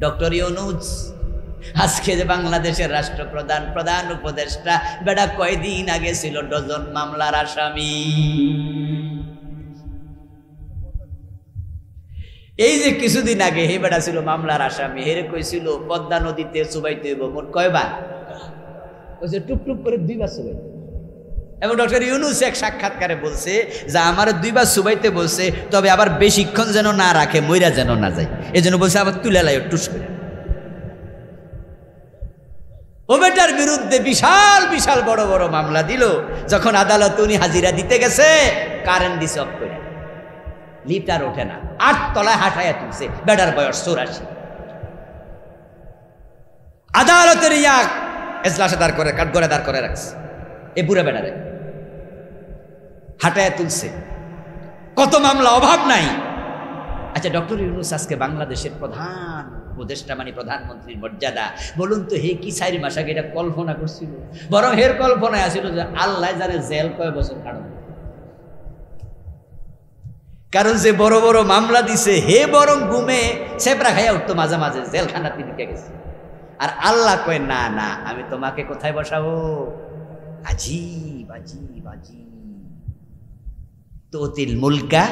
Doctor Yunus আজকে যে বাংলাদেশের রাষ্ট্রপ্রধান, প্রধান উপদেষ্টা, বেটা কয়দিন আগে ছিল ডজন মামলার আসামি। এই যে কিছুদিন আগে হে বেটা ছিল মামলার আসামি, হেরে কইছিল পদ্মা নদীতে চুবাইতে হইব মোট কয়বার, কইছে টুকটুক করে 2 বার চুবাইতে। এবং ডক্টর ইউনূস এক সাক্ষাৎকারে বলছে যে আমার 2 বার চুবাইতে বলছে, তবে আবার বেশিক্ষণ যেন না রাখে, মইরা যেন না যায়, এই জন্য বলছে আবার তুলে লাই টুস করে। ও বেটার বিরুদ্ধে বিশাল বিশাল বড় বড় মামলা দিল। যখন আদালত উনি হাজিরা দিতে গেছে, কারেন্ট দিছে অফ করে, লিফট আর ওঠে না, 8 তলায় হাঁটাইয়া তুলছে। বেটার বয়স 84। আদালতের এজলাসে দাঁড় করে কাঠগড়ে দাঁড় করে রাখছে, এ বুড়া বেটারে হাঁটাইয়া তুলছে। কত মামলা, অভাব নাই। আচ্ছা, ডক্টর ইউনূস আজকে বাংলাদেশের প্রধান উপদেষ্টা, মানে প্রধানমন্ত্রীর মর্যাদা। বলুন তো হে কি 4 মাস আগে এটা কল্পনা করছিল? বরং হের কল্পনায় আসছিল যে আল্লাহ জানে জেল কয় বছর কাটাবে। কারণ যে বড় বড় মামলা দিছে, হে বরং ঘুমে সেপরা খাইয়া উঠতো মাঝে মাঝে, জেলখানা তিনি গেছে। আর আল্লাহ কয় না না, আমি তোমাকে কোথায় বসাবো? আজীব আজীব আজীব। তুতিল মুলকা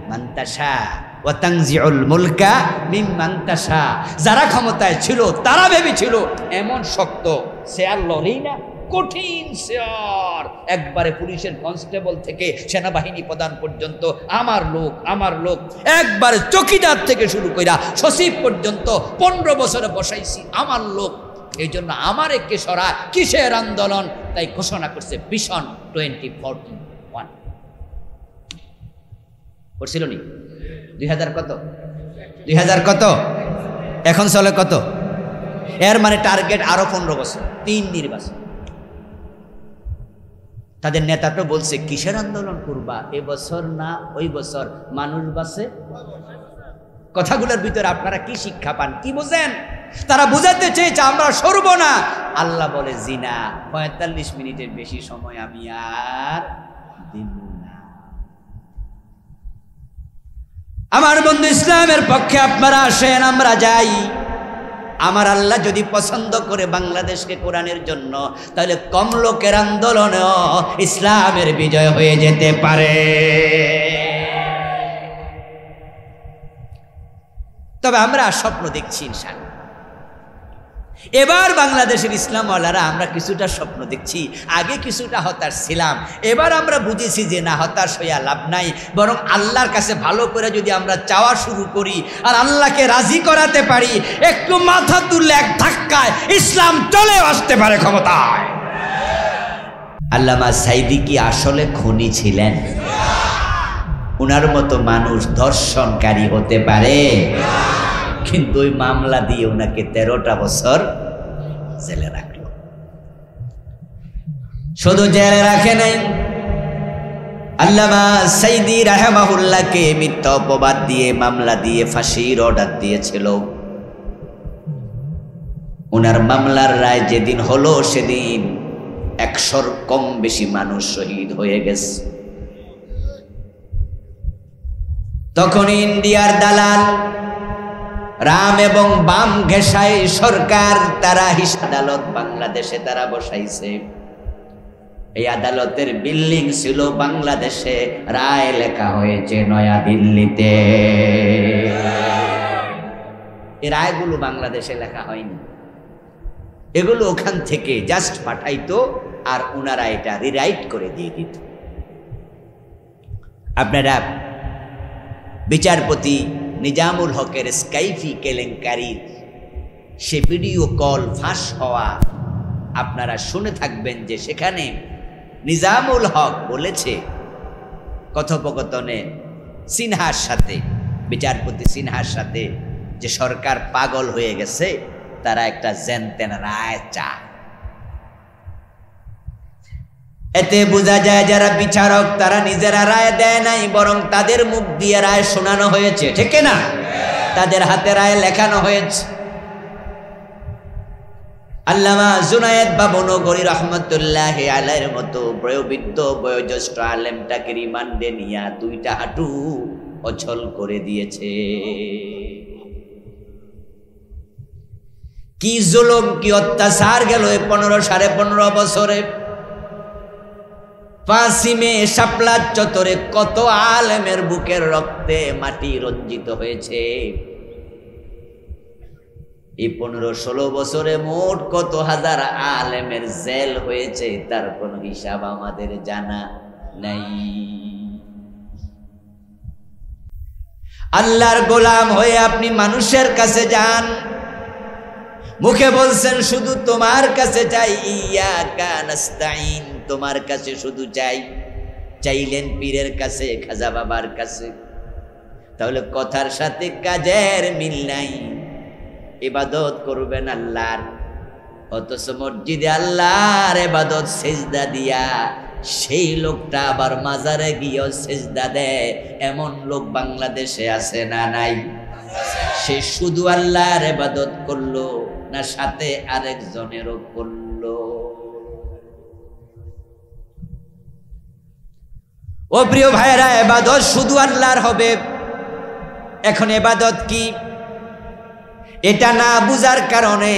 মান তাশা ওয়া তানজিউল মুলকা মিম্মান তাশা। যারা ক্ষমতায় ছিল তারা ভেবেছিল এমন শক্ত শেয়ার লড়েই না, কঠিন শেয়ার, একবারে পুলিশের কনস্টেবল থেকে সেনাবাহিনী প্রধান পর্যন্ত আমার লোক আমার লোক, একবারে চকিদার থেকে শুরু কইরা সচিব পর্যন্ত 15 বছরে বসাইছি আমার লোক। এই জন্য আমার একে সরা কিসের আন্দোলন, তাই ঘোষণা করছে ভিশন 2041 করছিল নি 2000 কত 2000 কত, এখন চলে কত? এর মানে টার্গেট আরো 15 বছর, 3 নির্বাচন। তাদের নেতা তো বলছে কিসের আন্দোলন করবা, এবছর না ওই বছর, মানুষ বাঁচে। কথাগুলোর ভিতরে আপনারা কি শিক্ষা পান, কি বোঝেন? তারা বুঝাতে চেয়েছে আমরা সরব না। আল্লাহ বলে জিনা 45 মিনিটের বেশি সময় আমি আর দিব না। আমার বন্ধু, ইসলামের পক্ষে আপনারা আসেন, আমরা যাই। আমার আল্লাহ যদি পছন্দ করে বাংলাদেশকে কোরআনের জন্য, তাহলে কম লোকের আন্দোলনেও ইসলামের বিজয় হয়ে যেতে পারে। তবে আমরা স্বপ্ন দেখছি ইনশাআল্লাহ। এবার বাংলাদেশের ইসলামওয়ালারা আমরা কিছুটা স্বপ্ন দেখছি, আগে কিছুটা হতাশ ছিলাম। এবার আমরা বুঝেছি যে না, হতাশ হইয়া লাভ নাই, বরং আল্লাহর কাছে ভালো করে যদি আমরা চাওয়া শুরু করি আর আল্লাহকে রাজি করাতে পারি, একটু মাথা তুললে এক ধাক্কায় ইসলাম চলে আসতে পারে ক্ষমতায়। আল্লামা সাঈদী কি আসলে খুনি ছিলেন? উনার মতো মানুষ ধর্ষণকারী হতে পারে? কিন্তু ওই মামলা দিয়ে ওনাকে 13টা বছর জেলে রাখলো। শুধু জেলে রাখে নাই, আল্লামা সাঈদী রাহিমাহুল্লাহকে মিথ্যা অপবাদ দিয়ে মামলা দিয়ে ফাঁসির অর্ডার দিয়েছিল। ওনার মামলার রায় যেদিন হলো, সেদিন 100-র কম বেশি মানুষ শহীদ হয়ে গেছে। তখন ইন্ডিয়ার দালাল রাম এবং বাম ঘেঁষাই সরকার, তারা আদালত বাংলাদেশে তারা বসাইছে। এই আদালতের বিল্ডিং ছিল বাংলাদেশে, রায় লেখা হয়েছে নয়া দিল্লিতে। এই রায়গুলো বাংলাদেশে লেখা হয়নি, এগুলো ওখান থেকে জাস্ট পাঠাইতো আর ওনারা এটা রিরাইট করে দিয়ে দিত। আপনারা বিচারপতি নিজামুল হকের স্কাইফি কেলেঙ্কারির সে ভিডিও কল ফাঁস হওয়া আপনারা শুনে থাকবেন, যে সেখানে নিজামুল হক বলেছে কথোপকথনে সিনহার সাথে, বিচারপতি সিনহার সাথে, যে সরকার পাগল হয়ে গেছে, তারা একটা জেনতেন রায় চায়। এতে বোঝা যায় যারা বিচারক তারা নিজেরা রায় দেয় নাই, বরং তাদের মুখ দিয়ে রায় শোনানো হয়েছে, ঠিক না? তাদের হাতে রায় লেখানো হয়েছে। আল্লামা জুনায়েদ বাবুনগরী রহমতুল্লাহি আলাইহির মতো বয়োবৃদ্ধ বয়োজ্যেষ্ঠ আলেমটাকে রিমান্ডে নিয়ে 2টা হাঁটু অচল করে দিয়েছে। কি জুলুম কি অত্যাচার গেল 15-15.5 বছরে। 5 মে শাপলা চত্বরে কত আলেমের বুকের রক্তে মাটি রঞ্জিত হয়েছে। এই 15-16 বছরে মোট কত হাজার আলেমের জেল হয়েছে, তার কোনো হিসাব আমাদের জানা নাই। আল্লাহর গোলাম হয়ে আপনি মানুষের কাছে যান, মুখে বলছেন শুধু তোমার কাছে চাই, ইয়াকা নাস্তাইন, তোমার কাছে শুধু চাই। চাইলেন পীরের কাছে, খাজা বাবার কাছে, তাহলে কথার সাথে কাজের মিল নাই। ইবাদত করবেন আল্লাহর, অথচ মসজিদে আল্লাহর ইবাদত সেজদা দিয়া সেই লোকটা আবার মাজারে গিয়েও সেজদা দেয়, এমন লোক বাংলাদেশে আছে না নাই? সে শুধু আল্লাহর ইবাদত করলো না সাথে আরেকজনেরও করলো? ও প্রিয় ভাইরা, ইবাদত শুধু আল্লাহর হবে। এখন ইবাদত কি, এটা না বুঝার কারণে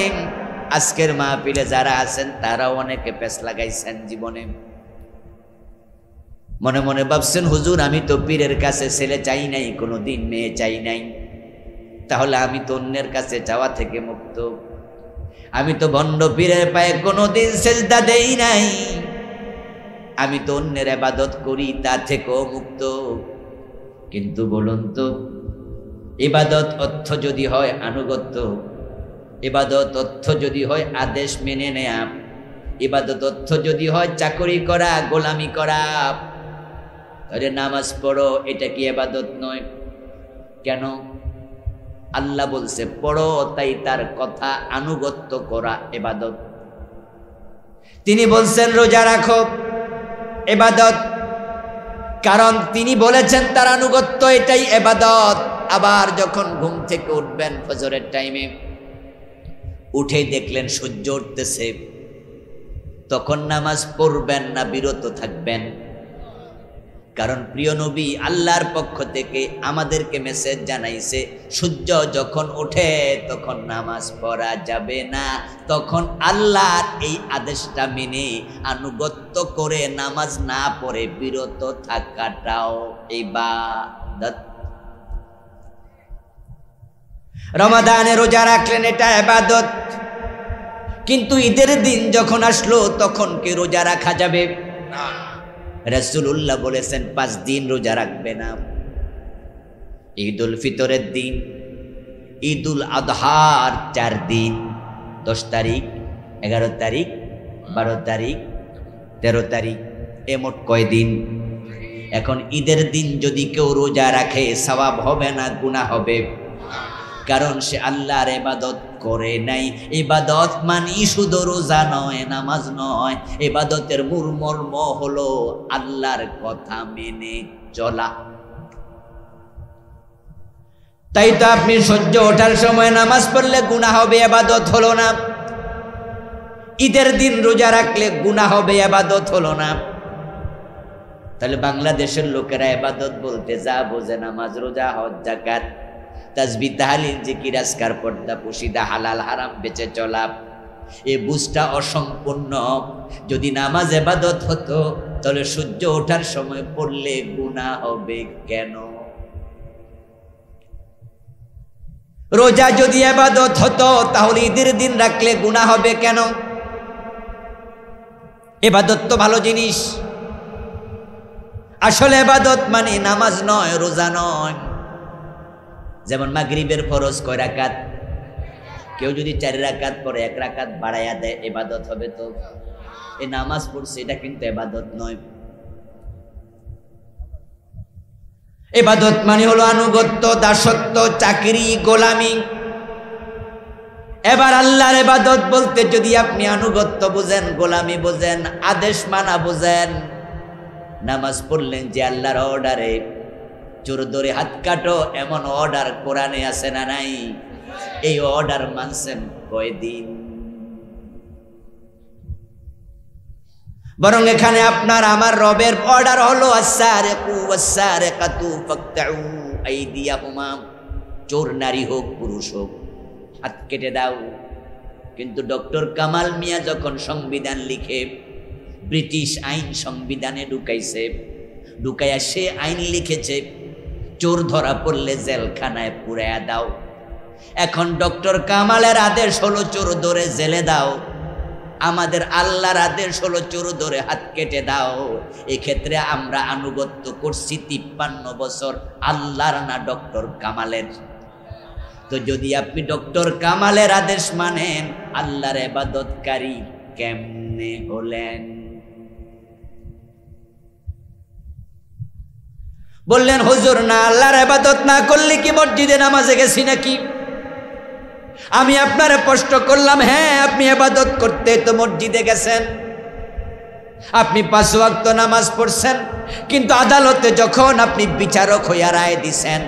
আজকের মাহফিলে যারা আছেন তারাও অনেকে পেছ লাগাইছেন জীবনে। মনে মনে ভাবছেন, হুজুর আমি তো পীরের কাছে ছেলে চাই নাই, কোনোদিন মেয়ে চাই নাই, তাহলে আমি তো অন্যের কাছে চাওয়া থেকে মুক্ত। আমি তো ভণ্ড পীরের পায়ে কোনোদিন সেজদা দেই নাই, আমি তো অন্যের ইবাদত করি, তা থেকেও মুক্ত। কিন্তু বলুন তো, ইবাদত অর্থ যদি হয় আনুগত্য, ইবাদত অর্থ যদি হয় আদেশ মেনে নেয়া, ইবাদত অর্থ যদি হয় চাকরি করা, গোলামি করা, তাহলে নামাজ পড়ো, এটা কি ইবাদত নয়? কেন? আল্লাহ বলছে পড়ো, তাই তার কথা আনুগত্য করা ইবাদত। তিনি বলছেন রোজা রাখো, ইবাদত, কারণ তিনি বলেছেন তার আনুগত্য, এটাই ইবাদত। আবার যখন ঘুম থেকে উঠবেন ফজরের টাইমে, উঠেই দেখলেন সূর্য উঠতেছে, তখন নামাজ পড়বেন না, বিরত থাকবেন? কারণ প্রিয় নবী আল্লাহর পক্ষ থেকে আমাদেরকে মেসেজ জানাইছে, সূর্য যখন ওঠে তখন নামাজ পড়া যাবে না। তখন আল্লাহর এই আদেশটা মেনে আনুগত্য করে নামাজ না পড়ে বিরত থাকাটাও ইবাদত। রমাদানে রোজা রাখলেন, এটা ইবাদত। কিন্তু ঈদের দিন যখন আসলো তখন কি রোজা রাখা যাবে? না। রাসূলুল্লাহ বলেছেন 5 দিন রোজা রাখবে না। ঈদুল ফিতরের দিন, ঈদুল আদহার 4 দিন, 10 তারিখ, 11 তারিখ, 12 তারিখ, 13 তারিখ, মোট কয় দিন? এখন ঈদের দিন যদি কেউ রোজা রাখে সওয়াব হবে না গুনাহ হবে? কারণ সে আল্লাহর ইবাদত করে নাই। ইবাদত মানে শুধু রোজা নয়, নামাজ নয়। ইবাদতের মূল মর্ম হলো আল্লাহর কথা মেনে চলা। তাই তো আপনি সূর্য ওঠার সময় নামাজ পড়লে গুনাহ হবে, ইবাদত হলো না। ঈদের দিন রোজা রাখলে গুনাহ হবে, ইবাদত হলো না। তাহলে বাংলাদেশের লোকেরা ইবাদত বলতে যা বোঝে নামাজ, রোজা, হজ, যাকাত, তাসবিহ, তাহলিল, জিকির, আজকার, পর্দা, পুশিদা, হালাল হারাম বেঁচে চলা, এই বুঝটা অসম্পূর্ণ। যদি নামাজ ইবাদত হতো তাহলে সূর্য ওঠার সময় পড়লে গুনাহ হবে কেন? রোজা যদি ইবাদত হতো তাহলে ঈদের দিন রাখলে গুনাহ হবে কেন? ইবাদত তো ভালো জিনিস। আসলে ইবাদত মানে নামাজ নয়, রোজা নয়। যেমন মাগরিবের ফরজ কয় রাকাত, কেউ যদি 4 রাকাত পরে 1 রাকাত বাড়াইয়া দেয়, ইবাদত হবে তো? এই নামাজ পড়ছে, এটা কিন্তু ইবাদত নয়। ইবাদত মানে হলো আনুগত্য, দাসত্ব, চাকরি, গোলামি। এবার আল্লাহর ইবাদত বলতে যদি আপনি আনুগত্য বুঝেন, গোলামি বুঝেন, আদেশ মানা বুঝেন, নামাজ পড়লেন যে আল্লাহর অর্ডারে, চোর ধরে হাত কাটো এমন অর্ডার কোরআনে আছে না নাই? এই অর্ডার মানছেন কয়দিন? বরং এখানে আপনার আমার রবের অর্ডার হলো আস-সারিকু ওয়াস-সারিকাতু ফাকতাউ আইদিয়াহুমা। চোর নারী হোক পুরুষ হোক, হাত কেটে দাও। কিন্তু ডক্টর কামাল মিয়া যখন সংবিধান লিখে, ব্রিটিশ আইন সংবিধানে ঢুকাইছে, ঢুকাইয়া সে আইন লিখেছে চোর ধরা পড়লে জেলখানায় পুরাইয়া দাও। এখন ডক্টর কামালের আদেশ হলো চোর ধরে জেলে দাও, আমাদের আল্লাহর আদেশ হলো চোর ধরে হাত কেটে দাও। এক্ষেত্রে আমরা আনুগত্য করছি 53 বছর আল্লাহর না ডক্টর কামালের। তো যদি আপনি ডক্টর কামালের আদেশ মানেন, আল্লাহর ইবাদতকারী কেমনে হলেন? বললেন হুজুর, না আল্লাহর ইবাদত না করলে কি মসজিদে নামাজে গেছি নাকি? আমি আপনারে প্রশ্ন করলাম, হ্যাঁ আপনি ইবাদত করতে তো মসজিদে গেছেন, আপনি 5 ওয়াক্ত নামাজ পড়ছেন, কিন্তু আদালতে যখন আপনি বিচারক হইয়া রায় দিছেন,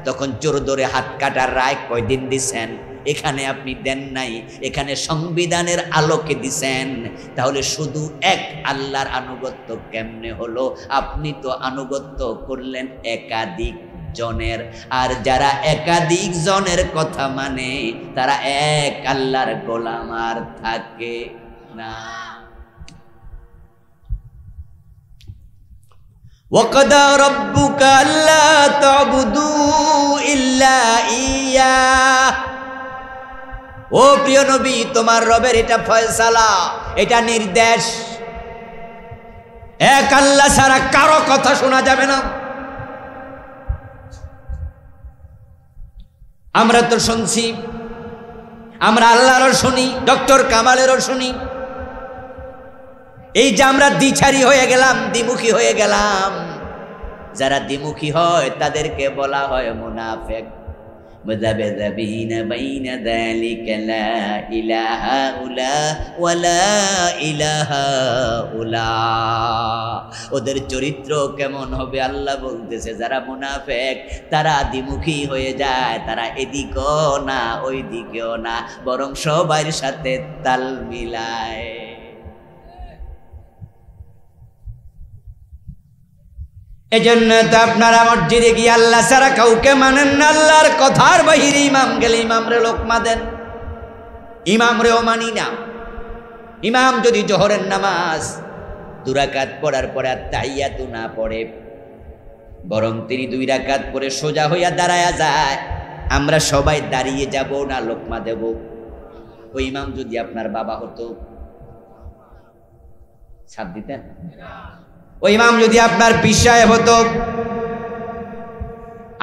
তখন চোর ধরে হাত কাটার রায় কয়দিন দিছেন? এখানে আপনি দেন নাই, এখানে সংবিধানের আলোকে দিছেন। তাহলে শুধু এক আল্লাহর আনুগত্য কেমনে হলো? আপনি তো আনুগত্য করলেন একাধিক জনের, আর যারা একাধিক জনের কথা মানে তারা এক আল্লাহর গোলাম আর থাকে না। ওয়াকাদা রাব্বুকা আল্লা তা'বুদু ইল্লা ইয়্যাহ। ও প্রিয় নবী, তোমার রবের এটা ফয়সালা, এটা নির্দেশ, এক আল্লাহ ছাড়া কারো কথা শোনা যাবে না। আমরা তো শুনছি, আমরা আল্লাহরও শুনি, ডক্টর কামালেরও শুনি। এই যে আমরা দ্বিচারী হয়ে গেলাম, দ্বিমুখী হয়ে গেলাম, যারা দ্বিমুখী হয় তাদেরকে বলা হয় মুনাফিক। মুযাবযাবিনা বাইনা যালিকা লা ইলাহা উলা ওয়ালা ইলাহা উলা। ওদের চরিত্র কেমন হবে? আল্লাহ বলতেছে যারা মুনাফিক তারা দ্বিমুখী হয়ে যায়, তারা এদিকেও না ওই দিকেও না, বরং সবার সাথে তাল মিলায়। এজন্য তো আপনারা মসজিদে গিয়ে আল্লাহ ছাড়া কাউকে মানেন না, আল্লাহর কথার বাহিরে ইমাম গেলে ইমামরে লোকমা দেন, ইমামরেও মানি না। ইমাম যদি জোহরের নামাজ 2 রাকাত পড়ার পরে আত্তাহিয়াতু না পড়ে, বরং তিনি 2 রাকাত পরে সোজা হইয়া দাঁড়ায়া যায়, আমরা সবাই দাঁড়িয়ে যাব না লোকমা দেব? ওই ইমাম যদি আপনার বাবা হতো ছাপ দিতেন? ওই ইমাম যদি আপনার পীর সাহেব হতো,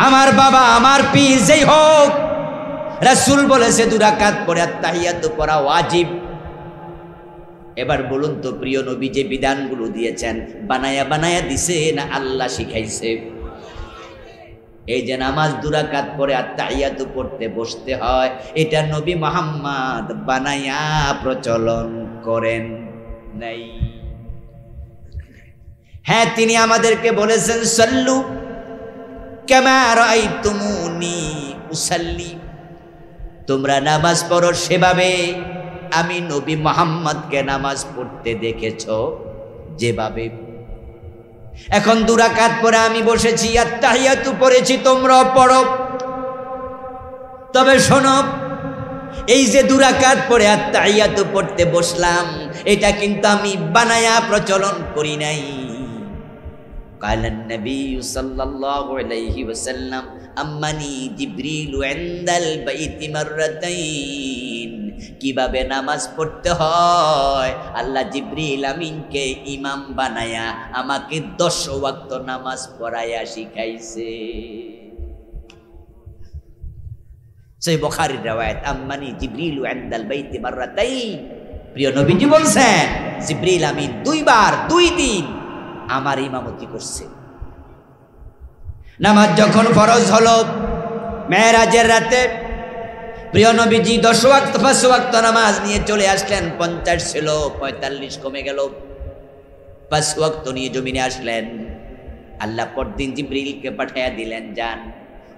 আমার বাবা আমার পীর যেই হোক, রাসূল বলেছে 2 রাকাত পরে আত্তাহিয়াতু পড়া ওয়াজিব। এবার বলুন তো, প্রিয় নবী যে বিধানগুলো দিয়েছেন বানায়া বানায়া দিছে না আল্লাহ শিখাইছে? এই যে নামাজ 2 রাকাত পরে আত্তাহিয়াতু পড়তে বসতে হয়, এটা নবী মুহাম্মদ বানায়া প্রচলন করেন নাই। হ্যাঁ, তিনি আমাদেরকে বলেছেন সাল্লু কামা রাআইতুমুনি উসাল্লি, তোমরা নামাজ পড়ো সেভাবে আমি নবী মুহাম্মদকে নামাজ পড়তে দেখেছো যেভাবে। এখন 2 রাকাত পরে আমি বসেছি, আত্তাহিয়াতু পড়েছি, তোমরাও পড়ো। তবে শোনো, এই যে 2 রাকাত পরে আত্তাহিয়াতু পড়তে বসলাম, এটা কিন্তু আমি বানায়া প্রচলন করি নাই। قال النبي صلى الله عليه وسلم أمني جبريل عند البيت مرتين। কিভাবে নামাজ পড়তে হয় আল্লাহ জিবরিল আমিনকে ইমাম বানায়া আমাকে 10 ওয়াক্ত নামাজ পড়ায়া শিখাইছে। সহিহ বুখারীর riwayat আম্মানি জিবরিল ইনদাল বাইতি মাররাতাইন। প্রিয় নবীজি বলছেন জিবরিল আমিন 2 বার 2 দিন আমার ইমামতি করছে। নামাজ যখন ফরজ হলো মেরাজের রাতে, প্রিয় নবীজি 10 ওয়াক্ত 5 ওয়াক্ত নামাজ নিয়ে চলে আসলেন। 50 ছিল 45 কমে গেল, 5 ওয়াক্ত নিয়ে জমিনে আসলেন। আল্লাহ পরদিন জিবরিলকে পাঠিয়ে দিলেন, যান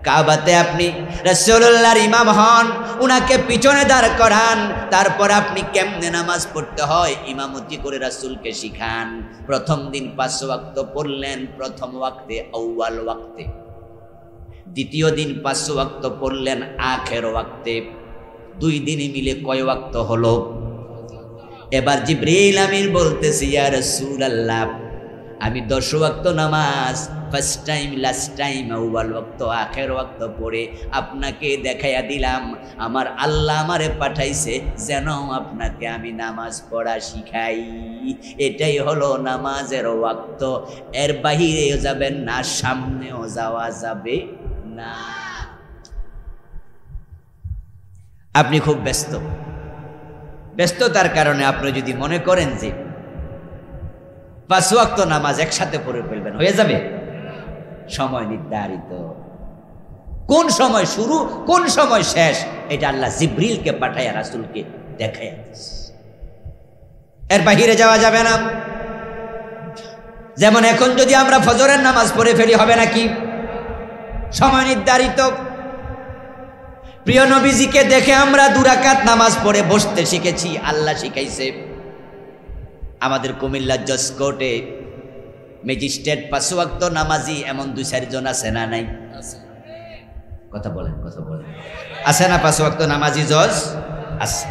কাবাতে আপনি রাসূলুল্লাহর ইমাম হন, উনাকে পিছনে দাঁড় করান, তারপর আপনি কেমনে নামাজ পড়তে হয় ইমামতি করে রাসূলকে শিখান। প্রথম দিন 5 ওয়াক্ত পড়লেন, প্রথম ওয়াক্তে আউয়াল ওয়াক্তে। দ্বিতীয় দিন 5 ওয়াক্ত পড়লেন আখের ওয়াক্তে। 2 দিনে মিলে কয় ওয়াক্ত হলো? এবার জিবরিল আমিন বলতেছে, ইয়া রাসূলুল্লাহ, আমি 10 ওয়াক্ত নামাজ ফার্স্ট টাইম, লাস্ট টাইম, আউয়াল ওয়াক্ত, আখের ওয়াক্ত পড়ে আপনাকে দেখাইয়া দিলাম। আমার আল্লাহ আমারে পাঠাইছে যেন আপনাকে আমি নামাজ পড়া শিখাই। এটাই হলো নামাজের ওয়াক্ত। এর বাহিরেও যাবেন না, সামনেও যাওয়া যাবে না। আপনি খুব ব্যস্ততার কারণে আপনি যদি মনে করেন যে 5 ওয়াক্ত নামাজ একসাথে পড়ে ফেলবেন, হয়ে যাবে? সময় নির্ধারিত, কোন সময় শুরু কোন সময় শেষ, এটা আল্লাহ জিবরিলকে পাঠাইয়া রাসূলকে দেখাইয়া দিয়েছে। এর বাহিরে যাওয়া যাবে না। যেমন এখন যদি আমরা ফজরের নামাজ পড়ে ফেলি, হবে নাকি? সময় নির্ধারিত। প্রিয় নবীজিকে দেখে আমরা 2 রাকাত নামাজ পড়ে বসতে শিখেছি, আল্লাহ শিখাইছে। আমাদের কুমিল্লা জজ কোর্টে ম্যাজিস্ট্রেট 5 ওয়াক্ত নামাজি এমন 2-4 জন আছে না নাই? কথা বলেন আছে না? 5 ওয়াক্ত নামাজি জজ আছে।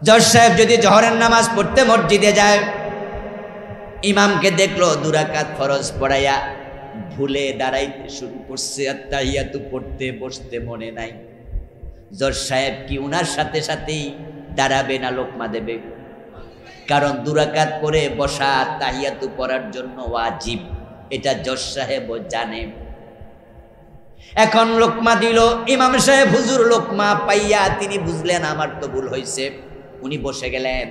জজ সাহেব যদি জোহরের নামাজ পড়তে মসজিদে যায়, ইমামকে দেখলো 2 রাকাত ফরজ পড়াইয়া ভুলে দাঁড়াইতে শুরু করছে, আত্তাহিয়াতু পড়তে বসতে মনে নাই। জজ সাহেব কি উনার সাথে সাথেই দাঁড়াবে না লোকমা দেবে? কারণ 2 রাকাত করে বসা তাহিয়াতু পড়ার জন্য ওয়াজিব, এটা জজ সাহেবও জানে। এখন লোকমা দিল, ইমাম সাহেব হুজুর লোকমা পাইয়া তিনি বুঝলেন আমার তো ভুল হয়েছে। উনি বসে গেলেন,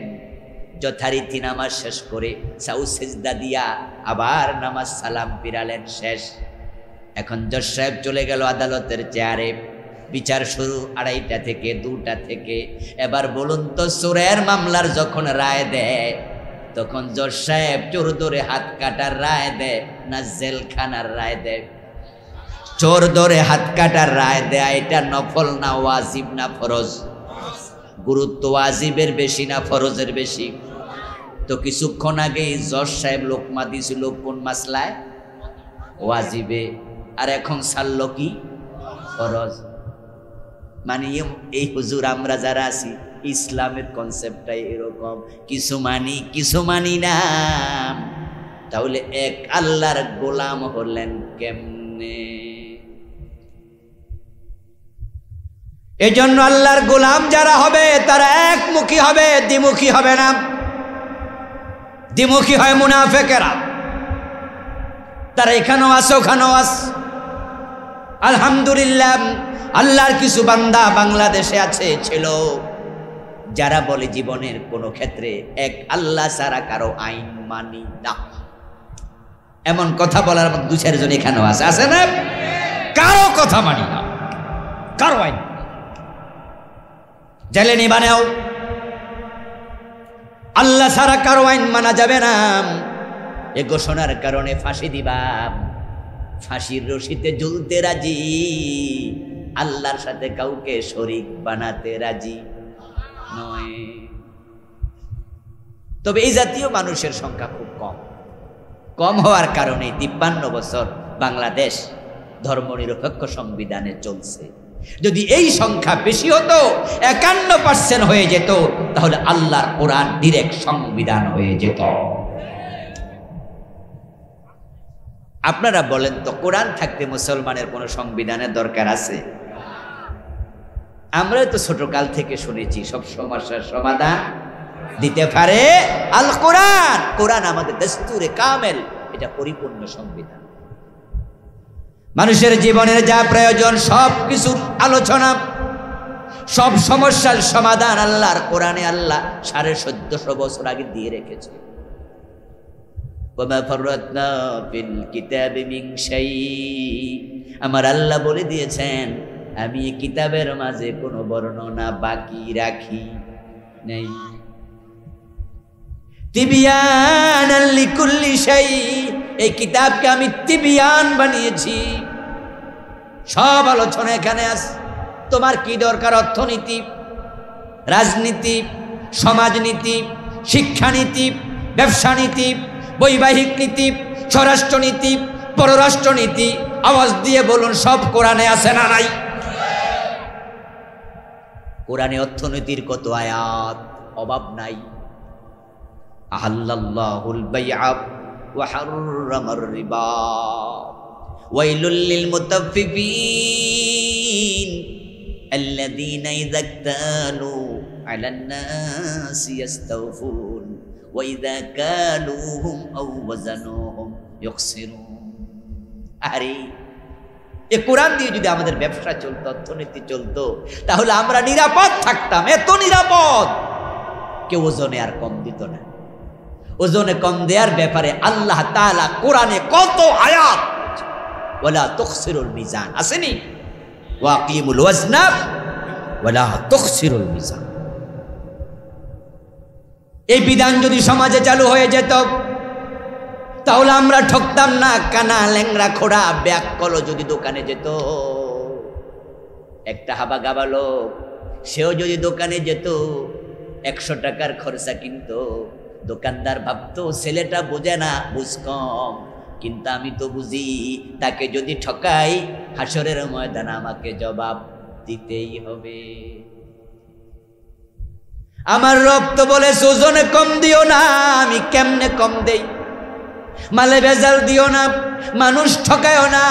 যথারীতি নামাজ শেষ করে সাউ সেজদা দিয়া আবার নামাজ সালাম ফিরালেন, শেষ। এখন জজ সাহেব চলে গেল আদালতের চেয়ারে। বিচার শুরু 2:30 থেকে 2টা থেকে। এবার বলুন তো, চোরের মামলার যখন রায় দেয় তখন জজ সাহেব চোর ধরে হাত কাটার রায় দেয় না জেলখানার রায় দেয়? চোর ধরে হাত কাটার রায় দেয়। এটা নফল না ওয়াজিব না ফরজ? গুরুত্ব ওয়াজিবের বেশি না ফরজের বেশি? তো কিছুক্ষণ আগেই জজ সাহেব লোকমা দিছিল কোন মাসলায়? ওয়াজিবে। আর এখন ছাড়ল কি? ফরজ। মানে এই হুজুর আমরা যারা আছি, ইসলামের কনসেপ্টটাই এরকম, কিছু মানি না। তাহলে এক আল্লাহর গোলাম হলেন কেমনে? এজন্য আল্লাহর গোলাম যারা হবে তারা একমুখী হবে, দ্বিমুখী হবে না। দ্বিমুখী হয় মুনাফিকেরা, তারা এখানেও আছে ওখানেও আছে। আলহামদুলিল্লাহ, আল্লাহর কিছু বান্দা বাংলাদেশে আছে, ছিল, যারা বলে জীবনের কোনো ক্ষেত্রে এক আল্লাহ ছাড়া কারো আইন মানি না। এমন কথা বলার 2-4 জন এখানেও আছে না? কারো কথা মানি না, কারো আইন জেলে নিবানেও আল্লাহ ছাড়া কারো আইন মানা যাবে না। এ ঘোষণার কারণে ফাঁসি দিবাম, ফাঁসির রশিতে ঝুলতে রাজি, আল্লাহর সাথে কাউকে শরীক বানাতে রাজি নয়। তবে এই জাতীয় মানুষের সংখ্যা খুব কম হওয়ার কারণে 53 বছর বাংলাদেশ ধর্মনিরপেক্ষ সংবিধানে চলছে। যদি এই সংখ্যা বেশি হতো, 51% হয়ে যেত, তাহলে আল্লাহর কোরআন ডিরেক্ট সংবিধান হয়ে যেত। আপনারা বলেন তো, কোরআন থাকতে মুসলমানের কোনো সংবিধানের দরকার আছে? আমরা তো ছোটকাল থেকে শুনেছি সব সমস্যার সমাধান দিতে পারে আল কোরআন। কোরআন আমাদের দস্তুরে কামেল, এটা পরিপূর্ণ সংবিধান। মানুষের জীবনের যা প্রয়োজন সব কিছুর আলোচনা, সব সমস্যার সমাধান আল্লাহর কোরআনে আল্লাহ 1450 বছর আগে দিয়ে রেখেছে। ওমা ফাররাতনা ফিল কিতাবি মিন শাই, আমার আল্লাহ বলে দিয়েছেন আমি এই কিতাবের মাঝে কোনো বর্ণনা বাকি রাখি নাই। তিবিয়ানান লিকুল্লি শাই, এই কিতাবকে আমি তিবিয়ান বানিয়েছি, সব আলোচনা এখানে আছে। তোমার কি দরকার? অর্থনীতি, রাজনীতি, সমাজনীতি, শিক্ষানীতি, ব্যবসা নীতি, বৈবাহিক নীতি, স্বরাষ্ট্রনীতি, পররাষ্ট্রনীতি, আওয়াজ দিয়ে বলুন সব কোরআনে আছে না নাই? কোরআনে অর্থনীতির কত আয়াত, অভাব নাই। আহাল্লাল্লাহুল বাইআ ওয়া হাররামার রিবা ওয়াইলুল লিল মুতাফফিফিন আল্লাযীনা ইযা ইক্তালু আলান নাসি ইস্তাওফুন ওয়া ইযা কালুহুম আও ওয়াজানুহুম ইখসিরুন। আরে এই কোরআন দিয়ে যদি আমাদের ব্যবসা চলতো, অর্থনীতি চলতো, তাহলে আমরা নিরাপদ থাকতাম। এত নিরাপদ, কেউ ওজনে আর কম দিত না। ওজনে কম দেওয়ার ব্যাপারে আল্লাহ তাআলা কোরআনে কত আয়াত, ওয়ালা তুখসিরুল মিজান আসেনি, ওয়াকিমুল ওয়াজনা ওয়ালা তুখসিরুল মিজান। এই বিধান যদি সমাজে চালু হয়ে যেত, তাহলে আমরা ঠকতাম না। কানা ল্যাংরা খোড়া ব্যাগ কলো যদি দোকানে যেত, একটা হাবা গাবা লোক সেও যদি দোকানে যেত, 100 টাকার খরচা কিনতো, দোকানদার ভাবতো ছেলেটা বোঝে না, বুঝ কম, কিন্তু আমি তো বুঝি, তাকে যদি ঠকাই হাসরের ময়দানে আমাকে জবাব দিতেই হবে। আমার রব তো বলে ওজনে কম দিও না, আমি কেমনে কম দেই? মালে ভেজাল দিও না, মানুষ ঠকায়ও না।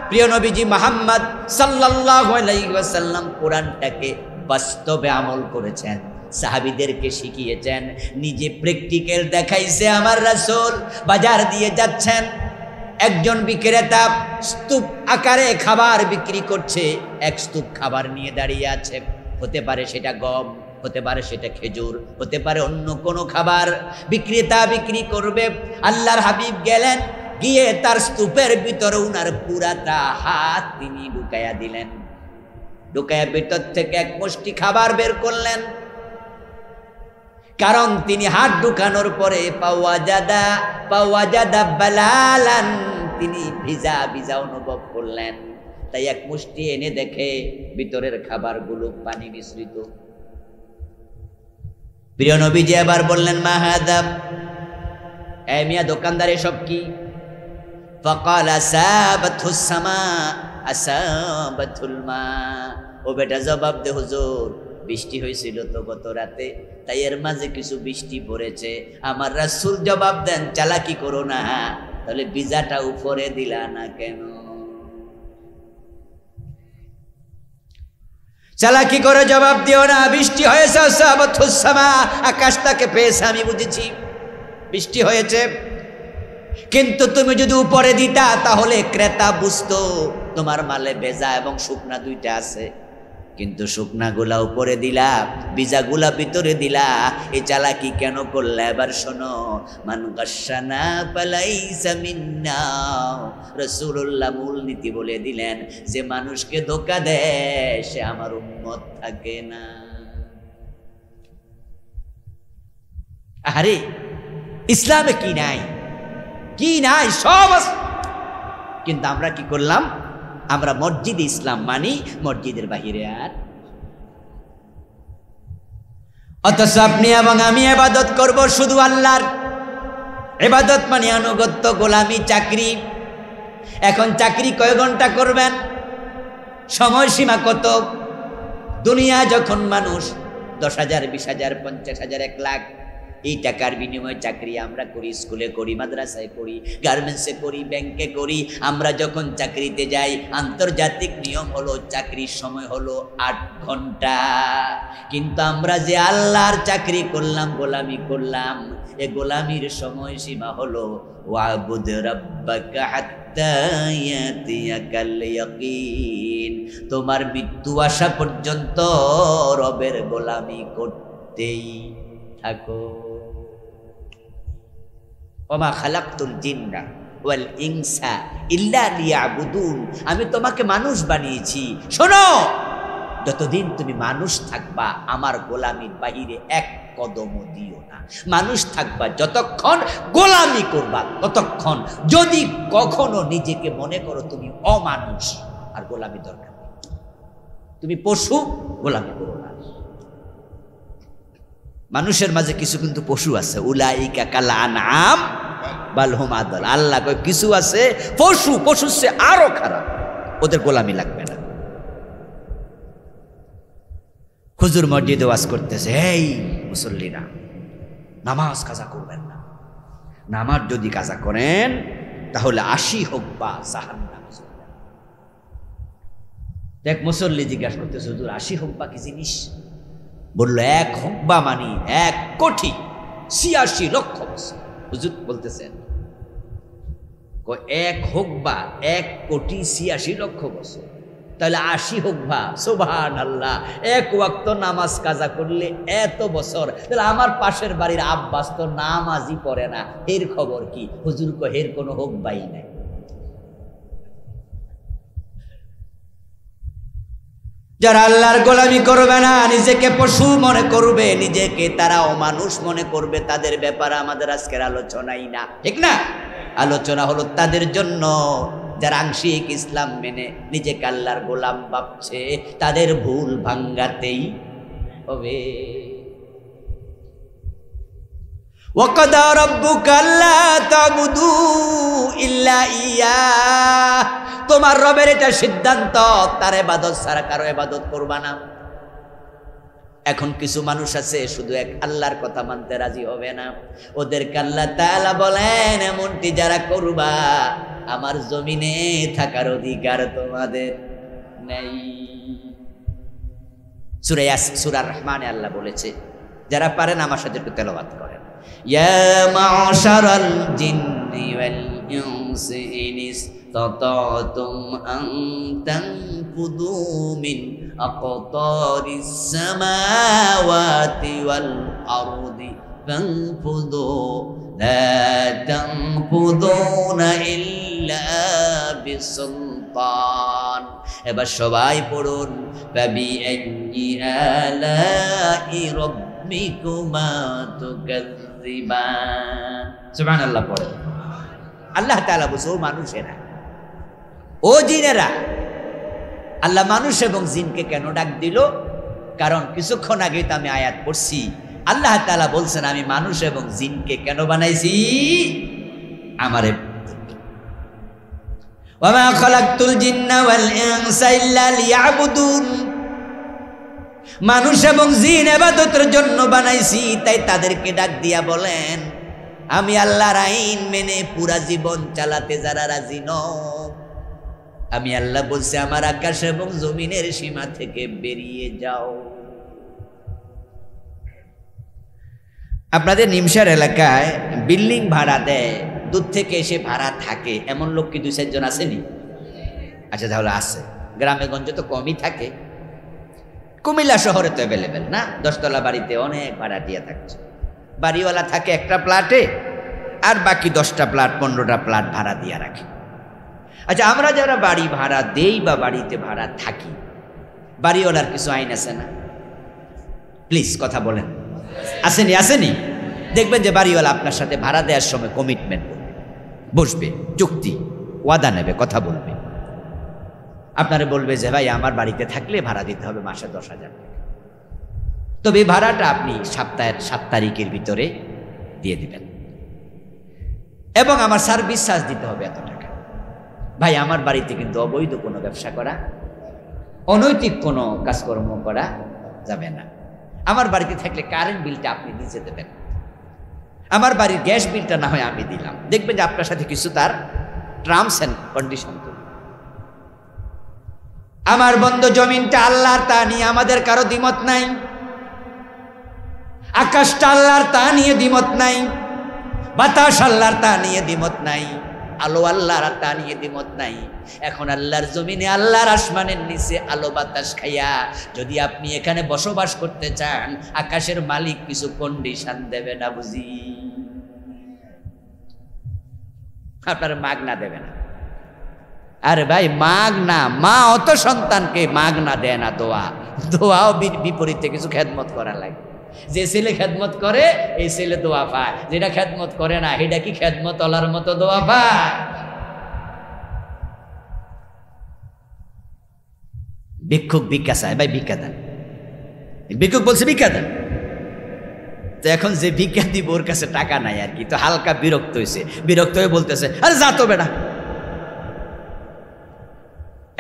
প্রিয় নবীজি মুহাম্মদ সাল্লাল্লাহু আলাইহি ওয়াসাল্লাম কোরআনটাকে বাস্তবে আমল করেছেন, সাহাবীদেরকে শিখিয়েছেন, নিজে প্র্যাকটিক্যাল দেখাইছে। আমার রাসূল বাজার দিয়ে যাচ্ছেন, একজন বিক্রেতা স্তূপ আকারে খাবার বিক্রি করছে, এক স্তূপ খাবার নিয়ে দাঁড়িয়ে আছে। হতে পারে সেটা গম, হতে পারে সেটা খেজুর, হতে পারে অন্য কোনো খাবার। বিক্রেতা বিক্রি করবে, আল্লাহর হাবিব গেলেন, গিয়ে তার স্তূপের ভিতরে উনার পুরাটা হাত তিনি ঢুকাইয়া দিলেন। ঢুকাইয়া ভিতর থেকে এক মুষ্টি খাবার বের করলেন, কারণ তিনি হাত ঢুকানোর পরে পাওয়াজাদা বালালান, তিনি ভিজা ভিজা অনুভব করলেন। তাই এক মুষ্টি এনে দেখে ভিতরের খাবারগুলো পানি মিশ্রিত। প্রিয় নবীজি আবার বললেন, মা হাদা, এই মিয়া দোকানদার এসব কি? ফাকাল আসাবাতুস সামা আসাবাতুল মা। ও বেটা জবাব দে হুজুর, বৃষ্টি হয়েছিল তো গত রাতে, তাই এর মাঝে কিছু বৃষ্টি পড়েছে। আমার রাসূল জবাব দেন, চালাকি করো না, তাহলে বিজাটা উপরে দিলা না কেন? চালাকি করে জবাব দিও না, বৃষ্টি হয়েছে, আসাবাতুস সামা, আকাশটাকে পেয়েছে, আমি বুঝেছি বৃষ্টি হয়েছে। কিন্তু তুমি যদি উপরে দিতা, তাহলে ক্রেতা বুঝতো তোমার মালে ভেজা এবং শুকনা দুইটা আছে। কিন্তু শুকনা গুলা উপরে দিলা, ভিজা গুলা ভিতরে দিলা, এই চালাকি কেন করলে? এবার শোনো, মান গাশশানা ফালাইসা মিন্না। রাসূলুল্লাহ মূল নীতি বলে দিলেন, যে মানুষকে ধোঁকা দেয় সে আমার উম্মত থাকে না। আরে ইসলামে কি নাই? কি নাই? সব আছে। কিন্তু আমরা কি করলাম? আমরা মসজিদে ইসলাম মানি, মসজিদের বাহিরে আর। অথচ আপনি এবং আমি ইবাদত করব শুধু আল্লাহর। ইবাদত মানে আনুগত্য, গোলামি, চাকরি। এখন চাকরি কয় ঘন্টা করবেন? সময়সীমা কত? দুনিয়া যখন মানুষ 10,000, 20,000, 50,000, 1 লাখ এই টাকার বিনিময়ে চাকরি আমরা করি, স্কুলে করি, মাদ্রাসায় করি, গার্মেন্টসে করি, ব্যাংকে করি। আমরা যখন চাকরিতে যাই, আন্তর্জাতিক নিয়ম হলো চাকরির সময় হলো 8 ঘন্টা। কিন্তু আমরা যে আল্লাহর চাকরি করলাম, গোলামি করলাম, এ গোলামির সময়সীমা হলো ওয়াবুদ রাব্বাকা হাত্তা ইয়াতিয়াকাল ইয়াকিন। তোমার মৃত্যু আসা পর্যন্ত রবের গোলামি করতেই থাকো। ওমা খালাকতুল জিন্না ওয়াল ইনসা ইল্লা লিয়াবুদুন। আমি তোমাকে মানুষ বানিয়েছি। শোনো, যতদিন তুমি মানুষ থাকবা, আমার গোলামির বাহিরে এক কদমও দিও না। মানুষ থাকবা যতক্ষণ, গোলামি করবা ততক্ষণ। যদি কখনো নিজেকে মনে করো তুমি অমানুষ, আর গোলামি দরকার নেই। তুমি পশু, গোলামি করো না। মানুষের মাঝে কিছু কিন্তু পশু আছে, উলাইকা কাল আনআম বাল হুম আদাল। আল্লাহ কয় কিছু আছে পশু, পশুর চেয়ে আরো খারাপ, ওদের গোলামি লাগবে না। হুজুর মসজিদে ওয়াজ করতেছে, এই মুসল্লিরা নামাজ কাজা করবেন না, নামাজ যদি কাজা করেন তাহলে 80 হুকবা জাহান্নাম। দেখ মুসল্লি জিজ্ঞাসা করতেছে, হুজুর 80 হুকবা কি জিনিস? বলল 1 হুকবা মানে 1 কোটি 86 লক্ষ বছর। হুজুর বলতেছেন 1 হুকবা 1 কোটি 86 লক্ষ বছর, তাহলে 80 হুকবা, সুবহানাল্লাহ। 1 ওয়াক্ত নামাজ কাজা করলে এত বছর, তাহলে আমার পাশের বাড়ির আব্বাস তো নামাজই পড়ে না, এর খবর কি? হুজুর কো এর কোনো হুকবাই নাই। যারা আল্লাহর গোলামি করবে না, নিজেকে পশু মনে করবে, নিজেকে তারা অমানুষ মনে করবে, তাদের ব্যাপারে আমাদের আজকের আলোচনাই না, ঠিক না? আলোচনা হলো তাদের জন্য যারা আংশিক ইসলাম মেনে নিজেকে আল্লাহর গোলাম ভাবছে, তাদের ভুল ভাঙ্গাতেই হবে। ওয়াকাদা রাব্বুকা আল্লা তা'বুদু ইল্লা ইয়াহ, তোমার রবের এটা সিদ্ধান্ত, তার ইবাদত ছাড়া কারো ইবাদত করবা না। এখন কিছু মানুষ আছে শুধু এক আল্লাহর কথা মানতে রাজি হবে না, ওদেরকে আল্লাহ তাআলা বলেন এমনটি যারা করবা আমার জমিনে থাকার অধিকার তোমাদের নেই। সূরা রহমানে আল্লাহ বলেছে, যারা পারেন আমার সাথে একটু তেলাওয়াত করেন, ইয়া মা'শারাল জিন্নি ওয়াল ইনসি ইনিসতাতা'তুম আন তানফুযু মিন আকতারিস সামাওয়াতি ওয়াল আরদি ফানফুযু লা তানফুযুনা ইল্লা বিসুলতান। এবার সবাই পড়ুন, ফাবিআইয়ি আলা'i রাব্বিকুমা তুকাযযিবান। সুবহানাল্লাহ পড়ে। আল্লাহ তাআলা বলছে, ও মানুষেরা, ও জিনেরা। আল্লাহ মানুষ এবং জিনকে কেন ডাক দিল? কারণ কিছুক্ষণ আগে তো আমি আয়াত পড়ছি, আল্লাহ তাআলা বলছেন আমি মানুষ এবং জিনকে কেন বানাইছি? আমারে। ওয়ামা খালাকতুল জিন্না ওয়াল ইনসা ইল্লা লিয়াবুদুন, মানুষ এবং জিন ইবাদতের জন্য বানাইছি, তাই তাদেরকে ডাক দিয়া বলেন আমি আল্লাহর আইন মেনে পুরা জীবন চালাতে যারা রাজি নও, আমি আল্লাহ বলছি আমার আকাশ এবং জমিনের সীমা থেকে বেরিয়ে যাও। আপনাদের নিমসার এলাকায় বিল্ডিং ভাড়া দেয়, দূর থেকে এসে ভাড়া থাকে, এমন লোক কি 2-4 জন আসেনি? আচ্ছা তাহলে আছে। গ্রামে গঞ্জে তো কমই থাকে, কুমিল্লা শহরে তো অ্যাভেলেবেল না। 10 তলা বাড়িতে অনেক ভাড়াটিয়া থাকছে, বাড়িওয়ালা থাকে একটা প্লাটে, আর বাকি 10টা প্লাট 15টা প্লাট ভাড়া দিয়া রাখে। আচ্ছা আমরা যারা বাড়ি ভাড়া দেই বা বাড়িতে ভাড়া থাকি, বাড়িওয়ালার কিছু আইন আছে না? প্লিজ কথা বলেন, আসেনি? আসেনি? দেখবেন যে বাড়িওয়ালা আপনার সাথে ভাড়া দেওয়ার সময় কমিটমেন্ট করবে, বসবে, চুক্তি, ওয়াদা নেবে, কথা বলবে। আপনারা বলবে যে ভাই আমার বাড়িতে থাকলে ভাড়া দিতে হবে মাসে 10,000 টাকা, তবে ভাড়াটা আপনি সপ্তাহের 7 তারিখের ভিতরে দিয়ে দিবেন, এবং আমার সার্ভিস চার্জ দিতে হবে এত টাকা। ভাই আমার বাড়িতে কিন্তু অবৈধ কোনো ব্যবসা করা, অনৈতিক কোনো কাজকর্ম করা যাবে না। আমার বাড়িতে থাকলে কারেন্ট বিলটা আপনি নিজে দেবেন, আমার বাড়ির গ্যাস বিলটা না হয় আমি দিলাম। দেখবেন যে আপনার সাথে কিছু তার টার্মস এন্ড কন্ডিশন। আমার বন্ধ জমিনটা আল্লাহর, তা নিয়ে আমাদের কারো দ্বিমত নাই। আকাশটা আল্লাহর, তা নিয়ে দ্বিমত নাই। বাতাস আল্লাহর, তা নিয়ে দ্বিমত নাই। আলো আল্লাহর, তা নিয়ে দ্বিমত নাই। এখন আল্লাহর জমিনে, আল্লাহর আসমানের নিচে আলো বাতাস খাইয়া যদি আপনি এখানে বসবাস করতে চান, আকাশের মালিক কিছু কন্ডিশন দেবে না বুঝি? আপনার মাগনা দেবে না। আরে ভাই মাগনা, মা অত সন্তানকে মাগনা দেয় না, দোয়াও বিপরীতে কিছু খেদমত করা লাগে। যে ছেলে খেদমত করে এই ছেলে দোয়া পায়, যেটা খেদমত করে না এটা কি খেদমত ওলার মতো দোয়া পায়? ভিক্ষুক ভিক্ষা চায়, ভাই ভিক্ষা দেন। ভিক্ষুক বলছে ভিক্ষা দেন, তো এখন যে ভিক্ষা দিব ওর কাছে টাকা নাই আর কি, তো হালকা বিরক্ত হয়েছে, বিরক্ত হয়ে বলতেছে আরে যা তো বেটা।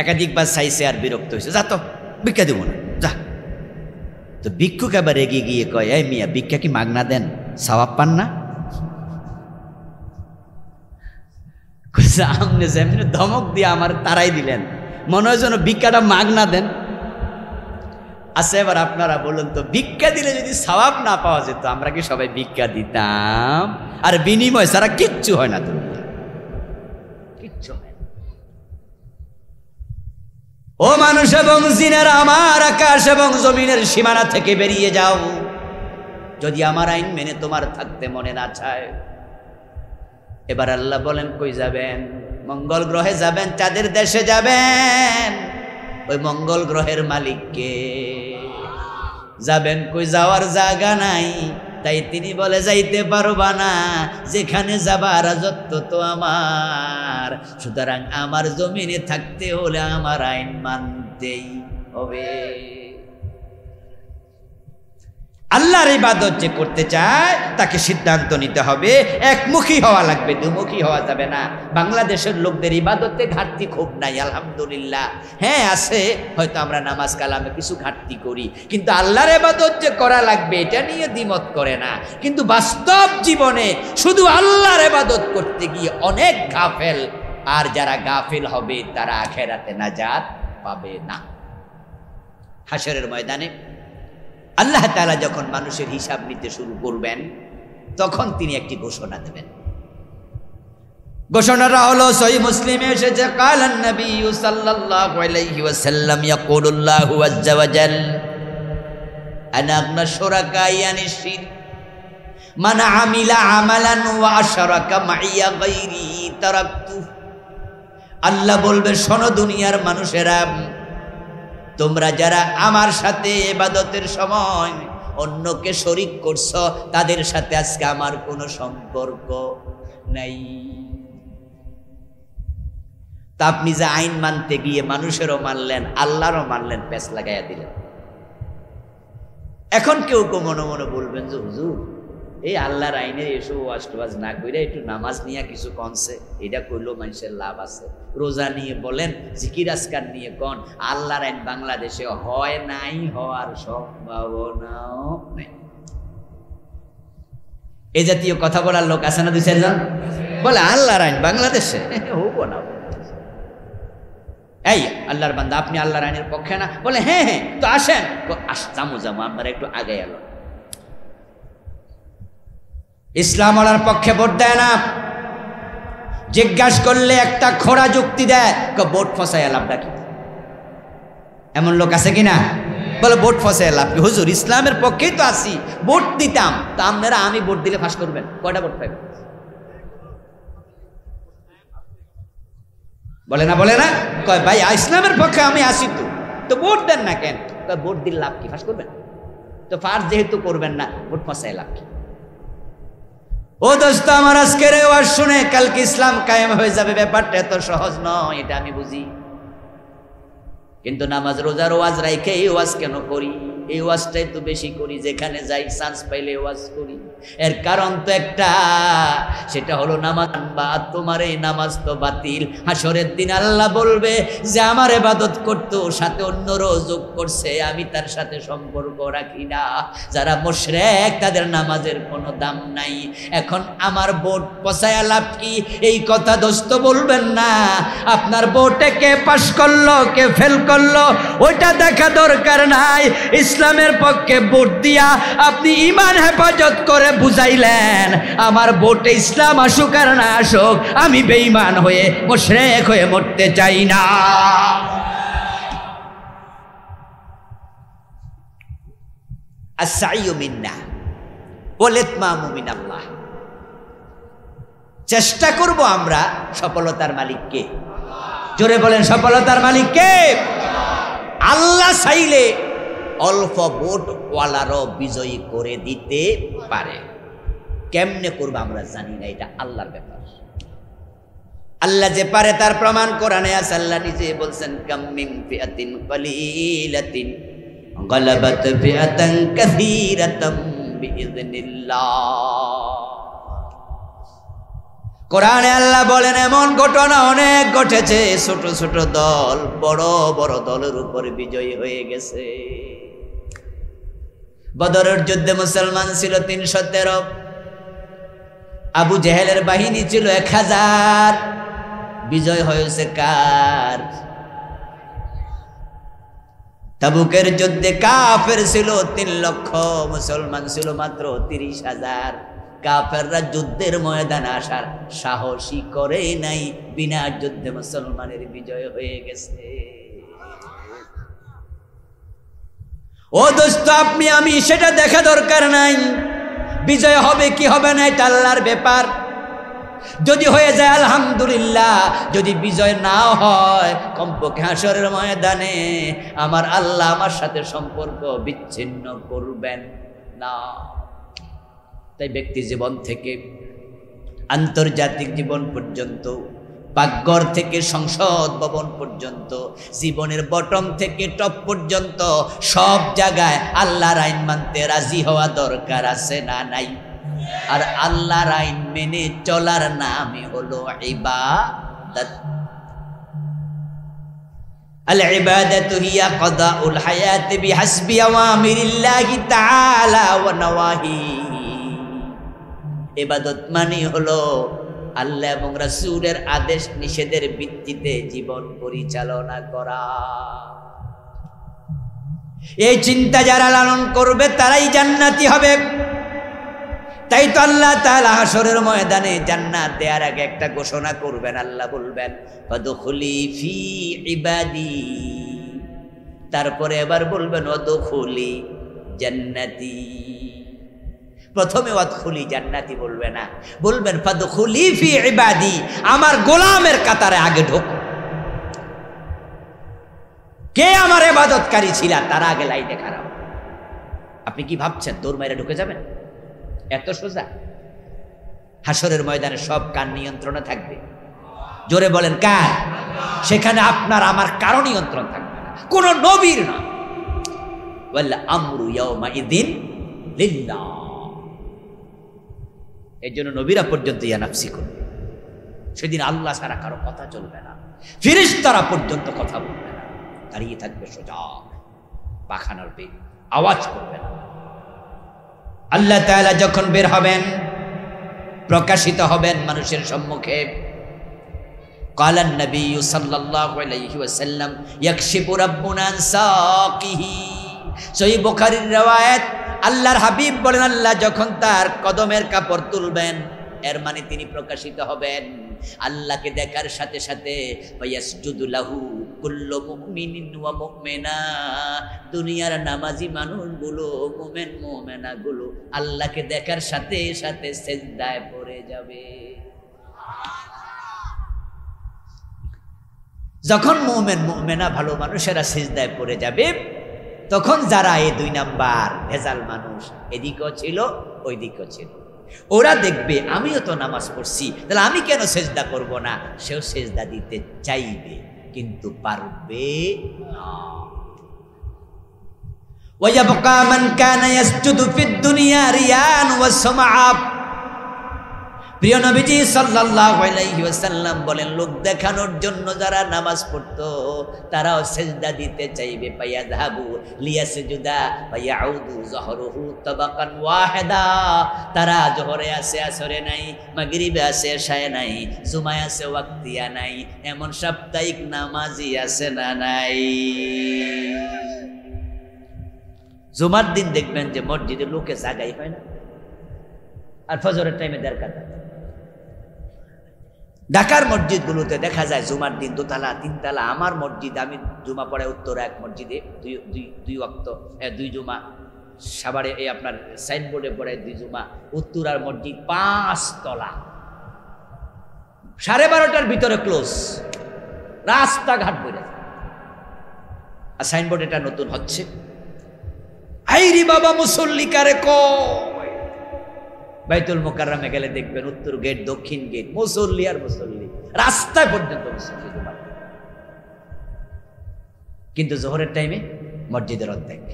একাধিকবার চাইছে আর বিরক্ত হয়েছে, যা তো ভিক্ষা দিব না, যা। তো ভিক্ষুক আবার এগিয়ে গিয়ে কয়, এই মিয়া, ভিক্ষা কি মাগনা দেন, সওয়াব পান না? সামনে যেমনি ধমক দিয়ে আমার তারাই দিলেন, মনে হয় যেন ভিক্ষাটা মাগনা দেন। আচ্ছা এবার আপনারা বলুন তো, ভিক্ষা দিলে যদি সওয়াব না পাওয়া যেত, আমরা কি সবাই ভিক্ষা দিতাম? আর বিনিময় ছাড়া কিচ্ছু হয় না, তো কিচ্ছু হয় না। ও মানুষ এবং জিনেরা, আমার আকাশ এবং জমিনের সীমানা থেকে বেরিয়ে যাও। যদি আমার আইন মেনে তোমার থাকতে মনে না চায়। এবার আল্লাহ বলেন, কই যাবেন? মঙ্গল গ্রহে যাবেন, চাঁদের দেশে যাবেন। ওই মঙ্গল গ্রহের মালিককে যাবেন, কই যাওয়ার জায়গা নাই, তাই তিনি বলে যাইতে পারবা না, যেখানে যাবা রাজত্ব তো আমার, সুতরাং আমার জমিনে থাকতে হলে আমার আইন মানতেই হবে। আল্লাহর ইবাদত যে করতে চায় তাকে সিদ্ধান্ত নিতে হবে, একমুখী হওয়া লাগবে, দুমুখী হওয়া যাবে না। বাংলাদেশের লোকদের ইবাদতে ঘাটতি খুব নাই, আলহামদুলিল্লাহ। হ্যাঁ আছে, হয়তো আমরা নামাজ কালামে কিছু ঘাটতি করি, কিন্তু আল্লাহর ইবাদত যে করা লাগবে এটা নিয়ে দ্বিমত করে না। কিন্তু বাস্তব জীবনে শুধু আল্লাহর ইবাদত করতে গিয়ে অনেক গাফেল, আর যারা গাফেল হবে তারা আখিরাতে নাজাত পাবে না। হাশরের ময়দানে আল্লাহ তাআলা যখন মানুষের হিসাব নিতে শুরু করবেন, তখন তিনি একটি ঘোষণা দেবেন। ঘোষণাটা হলো সহিহ মুসলিমে এসেছে, কালান নবী সাল্লাল্লাহু আলাইহি ওয়াসাল্লাম, ইয়াকুলুল্লাহু আযজা ওয়া জাল, আনা আগনা শুরাকাই আনিশ শিরক, মান আমিলা আমালান ওয়া আশরাকা মাইয়া গায়রি তারাকতু। আল্লাহ বলবে, শোনো দুনিয়ার মানুষেরা, তোমরা যারা আমার সাথে ইবাদতের সময় অন্যকে শরীক করছো, তাদের সাথে আজকে আমার কোনো সম্পর্ক নাই। তা আপনি যে আইন মানতে গিয়ে মানুষেরও মানলেন, আল্লাহরও মানলেন, পেছ লাগাইয়া দিলেন। এখন কেউ কেউ মনে মনে বলবেন যে হুজুর, এই আল্লাহর আইনের এসব ওয়াজ না কইরা একটু নামাজ নিয়ে কিছু কনছে, এটা কইলেও মানুষের লাভ আছে। রোজা নিয়ে বলেন, জিকির আজকার নিয়ে কন, আল্লাহর আইন বাংলাদেশে হয় নাই, হওয়ার সম্ভাবনাও নেই। এই জাতীয় কথা বলার লোক আছে না দুই চারজন? বলে আল্লাহর আইন বাংলাদেশে হবো না। এই আল্লাহর বান্দা, আপনি আল্লাহর আইনের পক্ষে না? বলে হ্যাঁ হ্যাঁ, তো আসেন। জামু আপনারা একটু আগে এলো। ইসলাম ওয়ালার পক্ষে ভোট দেয় না। জিজ্ঞাসা করলে একটা খোড়া যুক্তি দেয়, ভোট ফসায় লাভটা কি? এমন লোক আছে কিনা? বলে ভোট ফসায় লাভ কি? হুজুর ইসলামের পক্ষেই তো আছি, ভোট দিতাম, তা আপনারা আমি ভোট দিলে ফাঁস করবেন, কয়টা ভোট পাইবেন? বলে না, বলে না, কয় ভাই ইসলামের পক্ষে আমি আসি, তো ভোট দেন না কেন? ভোট দিলে লাভ কি? ফাঁস করবেন? তো ফাঁস যেহেতু করবেন না, ভোট ফসায় লাভ কি? ও দোস্ত আমার, আজকের ওয়াজ শুনে কালকে ইসলাম কায়েম হয়ে যাবে, ব্যাপারটা এত সহজ নয়, এটা আমি বুঝি। কিন্তু নামাজ রোজার ওয়াজ রাইখে এই ওয়াজ কেন করি? এই ওয়াজটাই তো বেশি করি, যেখানে যাই চান্স পাইলে ওয়াজ করি। এর কারণ তো একটা, সেটা হলো নামাজ বা তোমার এই নামাজ তো বাতিল। হাসরের দিন আল্লাহ বলবে যে আমার ইবাদত করতো, সাথে অন্যরও যোগ করছে, আমি তার সাথে সম্পর্ক রাখি না। যারা মুশরিক তাদের নামাজের কোনো দাম নাই। এখন আমার ভোট পচায়া লাভ কি? এই কথা দোস্ত বলবেন না। আপনার ভোটে কে পাস করলো, কে ফেল করলো, ওইটা দেখা দরকার নাই। ইসলামের পক্ষে ভোট দিয়া আপনি ঈমান হেফাজত করে বুঝাইলেন, আমার ভোটে ইসলাম আসুক আর না আসুক, আমি বেঈমান হয়ে মুশরিক হয়ে মরতে চাই না। আস-সাইয়্যু মিন্না ওয়াল ইতমামু মিনাল্লাহ। চেষ্টা করব আমরা, সফলতার মালিক কে? জোরে বলেন, সফলতার মালিক কে? আল্লাহ চাইলে অল্প ভোট ওয়ালারও বিজয়ী করে দিতে পারে। কেমনে করবো আমরা জানি না, এটা আল্লাহর ব্যাপার। আল্লাহ যে পারে তার প্রমাণ কোরআনে আছে। আল্লাহ নিজে বলছেন, কাম মিন ফিআতিন কালিলাতিন গালাবাত ফিআতান কাসীরাতাম বিইযনিল্লাহ। কোরআনে আল্লাহ বলেন, এমন ঘটনা অনেক ঘটেছে, ছোট ছোট দল বড় বড় দলের উপর বিজয়ী হয়ে গেছে। বদরের যুদ্ধে মুসলমান ছিল 313, আবু জেহেলের বাহিনী ছিল 1000। বিজয় হয়েছে কার? তাবুকের যুদ্ধে কাফের ছিল 3 লক্ষ, মুসলমান ছিল মাত্র 30,000। কাফেররা যুদ্ধের ময়দানে আসার সাহসী করে নাই, বিনা যুদ্ধে মুসলমানের বিজয় হয়ে গেছে। ও দোস্ত, আপনি আমি সেটা দেখা দরকার নাই। বিজয় হবে কি হবে না এটা আল্লাহর ব্যাপার। যদি হয়ে যায় আলহামদুলিল্লাহ, যদি বিজয় না হয় কমপক্ষে হাসরের ময়দানে আমার আল্লাহ আমার সাথে সম্পর্ক বিচ্ছিন্ন করবেন না। তাই ব্যক্তি জীবন থেকে আন্তর্জাতিক জীবন পর্যন্ত, পাকঘর থেকে সংসদ ভবন পর্যন্ত, জীবনের বটম থেকে টপ পর্যন্ত সব জায়গায় আল্লাহর আইন মানতে রাজি হওয়া দরকার আছে না নাই? আর আল্লাহর আইন মেনে চলার নামই হলো ইবাদত। আল ইবাদাতু হিয়া কাদাউল হায়াতি বিহাসবি আওয়ামিরিল্লাহি তাআলা ওয়া নওয়াহি। ইবাদত মানে হলো আল্লাহ এবং রাসূলের আদেশ নিষেধের ভিত্তিতে জীবন পরিচালনা করা। এই চিন্তা যারা লালন করবে তারাই জান্নাতি হবে। তাই তো আল্লাহ তাআলা হাসরের ময়দানে জান্নাত দেওয়ার আগে একটা ঘোষণা করবেন। আল্লাহ বলবেন ফাদখুলি ফি ইবাদি, তারপরে এবার বলবেন ওয়াদখুলি জান্নাতি। প্রথমে ওয়াদখুলি জান্নাতি বলবে না, বলবেন ফাদখুলি ফি ইবাদি, আমার গোলামের কাতারে আগে ঢোকো। কে আমার ইবাদতকারী ছিল তারা আগে লাইনে খারাপ। আপনি কি ভাবছেন দৌড় মাইরে ঢুকে যাবেন? এত সোজা? হাসরের ময়দানে সব কার নিয়ন্ত্রণে থাকবে? জোরে বলেন কার? সেখানে আপনার আমার কারো নিয়ন্ত্রণ থাকবে না, কোন নবীর না। ওয়াল আমরু ইয়াউমা ইযিন লিল্লাহ। এই জন্য নবীরা পর্যন্ত ইয়া নাফসি করবে। সেদিন আল্লাহ ছাড়া কারো কথা চলবে না, ফেরেশতারা পর্যন্ত কথা বলবে না, দাঁড়িয়ে থাকবে সোজা, পাখা নড়বে, আওয়াজ করবে না। আল্লাহ তাআলা যখন বের হবেন, প্রকাশিত হবেন মানুষের সম্মুখে, ক্বালা নবী সাল্লাল্লাহু আলাইহি ওয়াসাল্লাম ইয়াকশিফু রাব্বুনা আন সাকিহি। সহিহ বুখারীর riwayat, আল্লাহর হাবিব বলেন আল্লাহ যখন তার কদমের কাপড় তুলবেন, এর মানে তিনি প্রকাশিত হবেন। আল্লাহকে দেখার সাথে সাথে ফায়াসজুদু লাহু কুল্লু মুমিনিন ওয়া মুমিনা, দুনিয়ার নামাজি মানুষগুলো, মুমিন মুমিনাগুলো আল্লাহকে দেখার সাথে সাথে সিজদায় পড়ে যাবে। যখন মুমিন মুমিনা ভালো মানুষেরা সিজদায় পড়ে যাবে, তখন যারা এই 2 নাম্বার ভেজাল মানুষ, এদিকেও ছিল ওইদিকেও ছিল, ওরা দেখবে আমিও তো নামাজ পড়ছি, তাহলে আমি কেন সেজদা করব না? সেও সেজদা দিতে চাইবে কিন্তু পারবে না। ওয়ায়াবকা মান কানা ইয়াসজুদু ফিদ দুনিয়া রিয়ান ওয়া সামআ। প্রিয় নবীজি সাল্লাল্লাহু আলাইহি ওয়াসাল্লাম বলেন, লোক দেখানোর জন্য যারা নামাজ পড়তো তারাও সিজদা দিতে চাইবে। ফায়াযহাবু লিয়াসজুদা ফায়াউদু যহরুহু তাবাকান ওয়াহিদা। তারা জোহরে আছে আসরে নাই, মাগরিবে আছে এশায়ে নাই, জুমায় আছে ওয়াক্তিয়া নাই, এমন সাপ্তাহিক নামাজি আছে না নাই? জুমার দিন দেখবেন যে মসজিদে লোকে জায়গাই হয় না, আর ফজরের টাইমে 1.5 কাতা। ঢাকার মসজিদগুলোতে দেখা যায় জুমার দিন 2 তালা 3 তালা। আমার মসজিদ, আমি জুমা পড়ে উত্তরা এক মসজিদে 2 ওয়াক্ত 2 জুমা, সাভারে এই আপনার সাইনবোর্ডে পড়ে 2 জুমা। উত্তরার মসজিদ 5 তলা, 12:30টার ভিতরে ক্লোজ, রাস্তাঘাট বেড়ে। আর সাইনবোর্ড এটা নতুন হচ্ছে, আইরি বাবা মুসল্লি কারে কয়। বাইতুল মুকাররমে গেলে দেখবেন উত্তর গেট দক্ষিণ গেট মুসল্লি আর মুসল্লি, রাস্তায় পর্যন্ত মুসল্লি। কিন্তু জোহরের টাইমে মসজিদের অর্ধেক,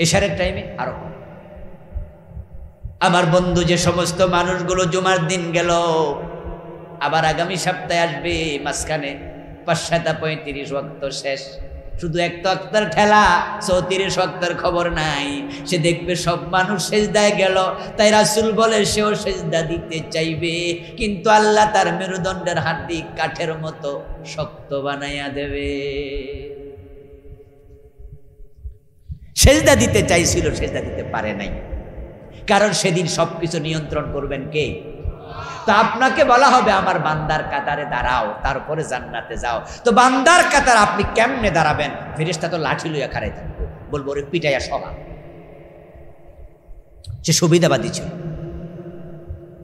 এশারের টাইমে আরো কম। আমার বন্ধু, যে সমস্ত মানুষগুলো জুমার দিন গেল, আবার আগামী সপ্তাহে আসবে, মাঝখানে 5-7-35 ওয়াক্ত শেষ, শুধু এক তক্তার ঠেলা 34 ওয়াক্তের খবর নাই। সে দেখবে সব মানুষ সেজদায় গেল, তাই রাসূল বলে সেও সেজদা দিতে চাইবে, কিন্তু আল্লাহ তার মেরুদণ্ডের হাড্ডি কাঠের মতো শক্ত বানাইয়া দেবে। সেজদা দিতে চাইছিল, সেজদা দিতে পারে নাই, কারণ সেদিন সবকিছু নিয়ন্ত্রণ করবেন কে? তো আপনাকে বলা হবে আমার বান্দার কাতারে দাঁড়াও, তারপরে জান্নাতে যাও। তো বান্দার কাতার আপনি কেমনে দাঁড়াবেন? ফেরেশতা তো লাঠি লইয়া খাড়াই থাকবে, বলবো ওরে পিটাইয়া সভা। সে সুবিধাবাদী ছিল,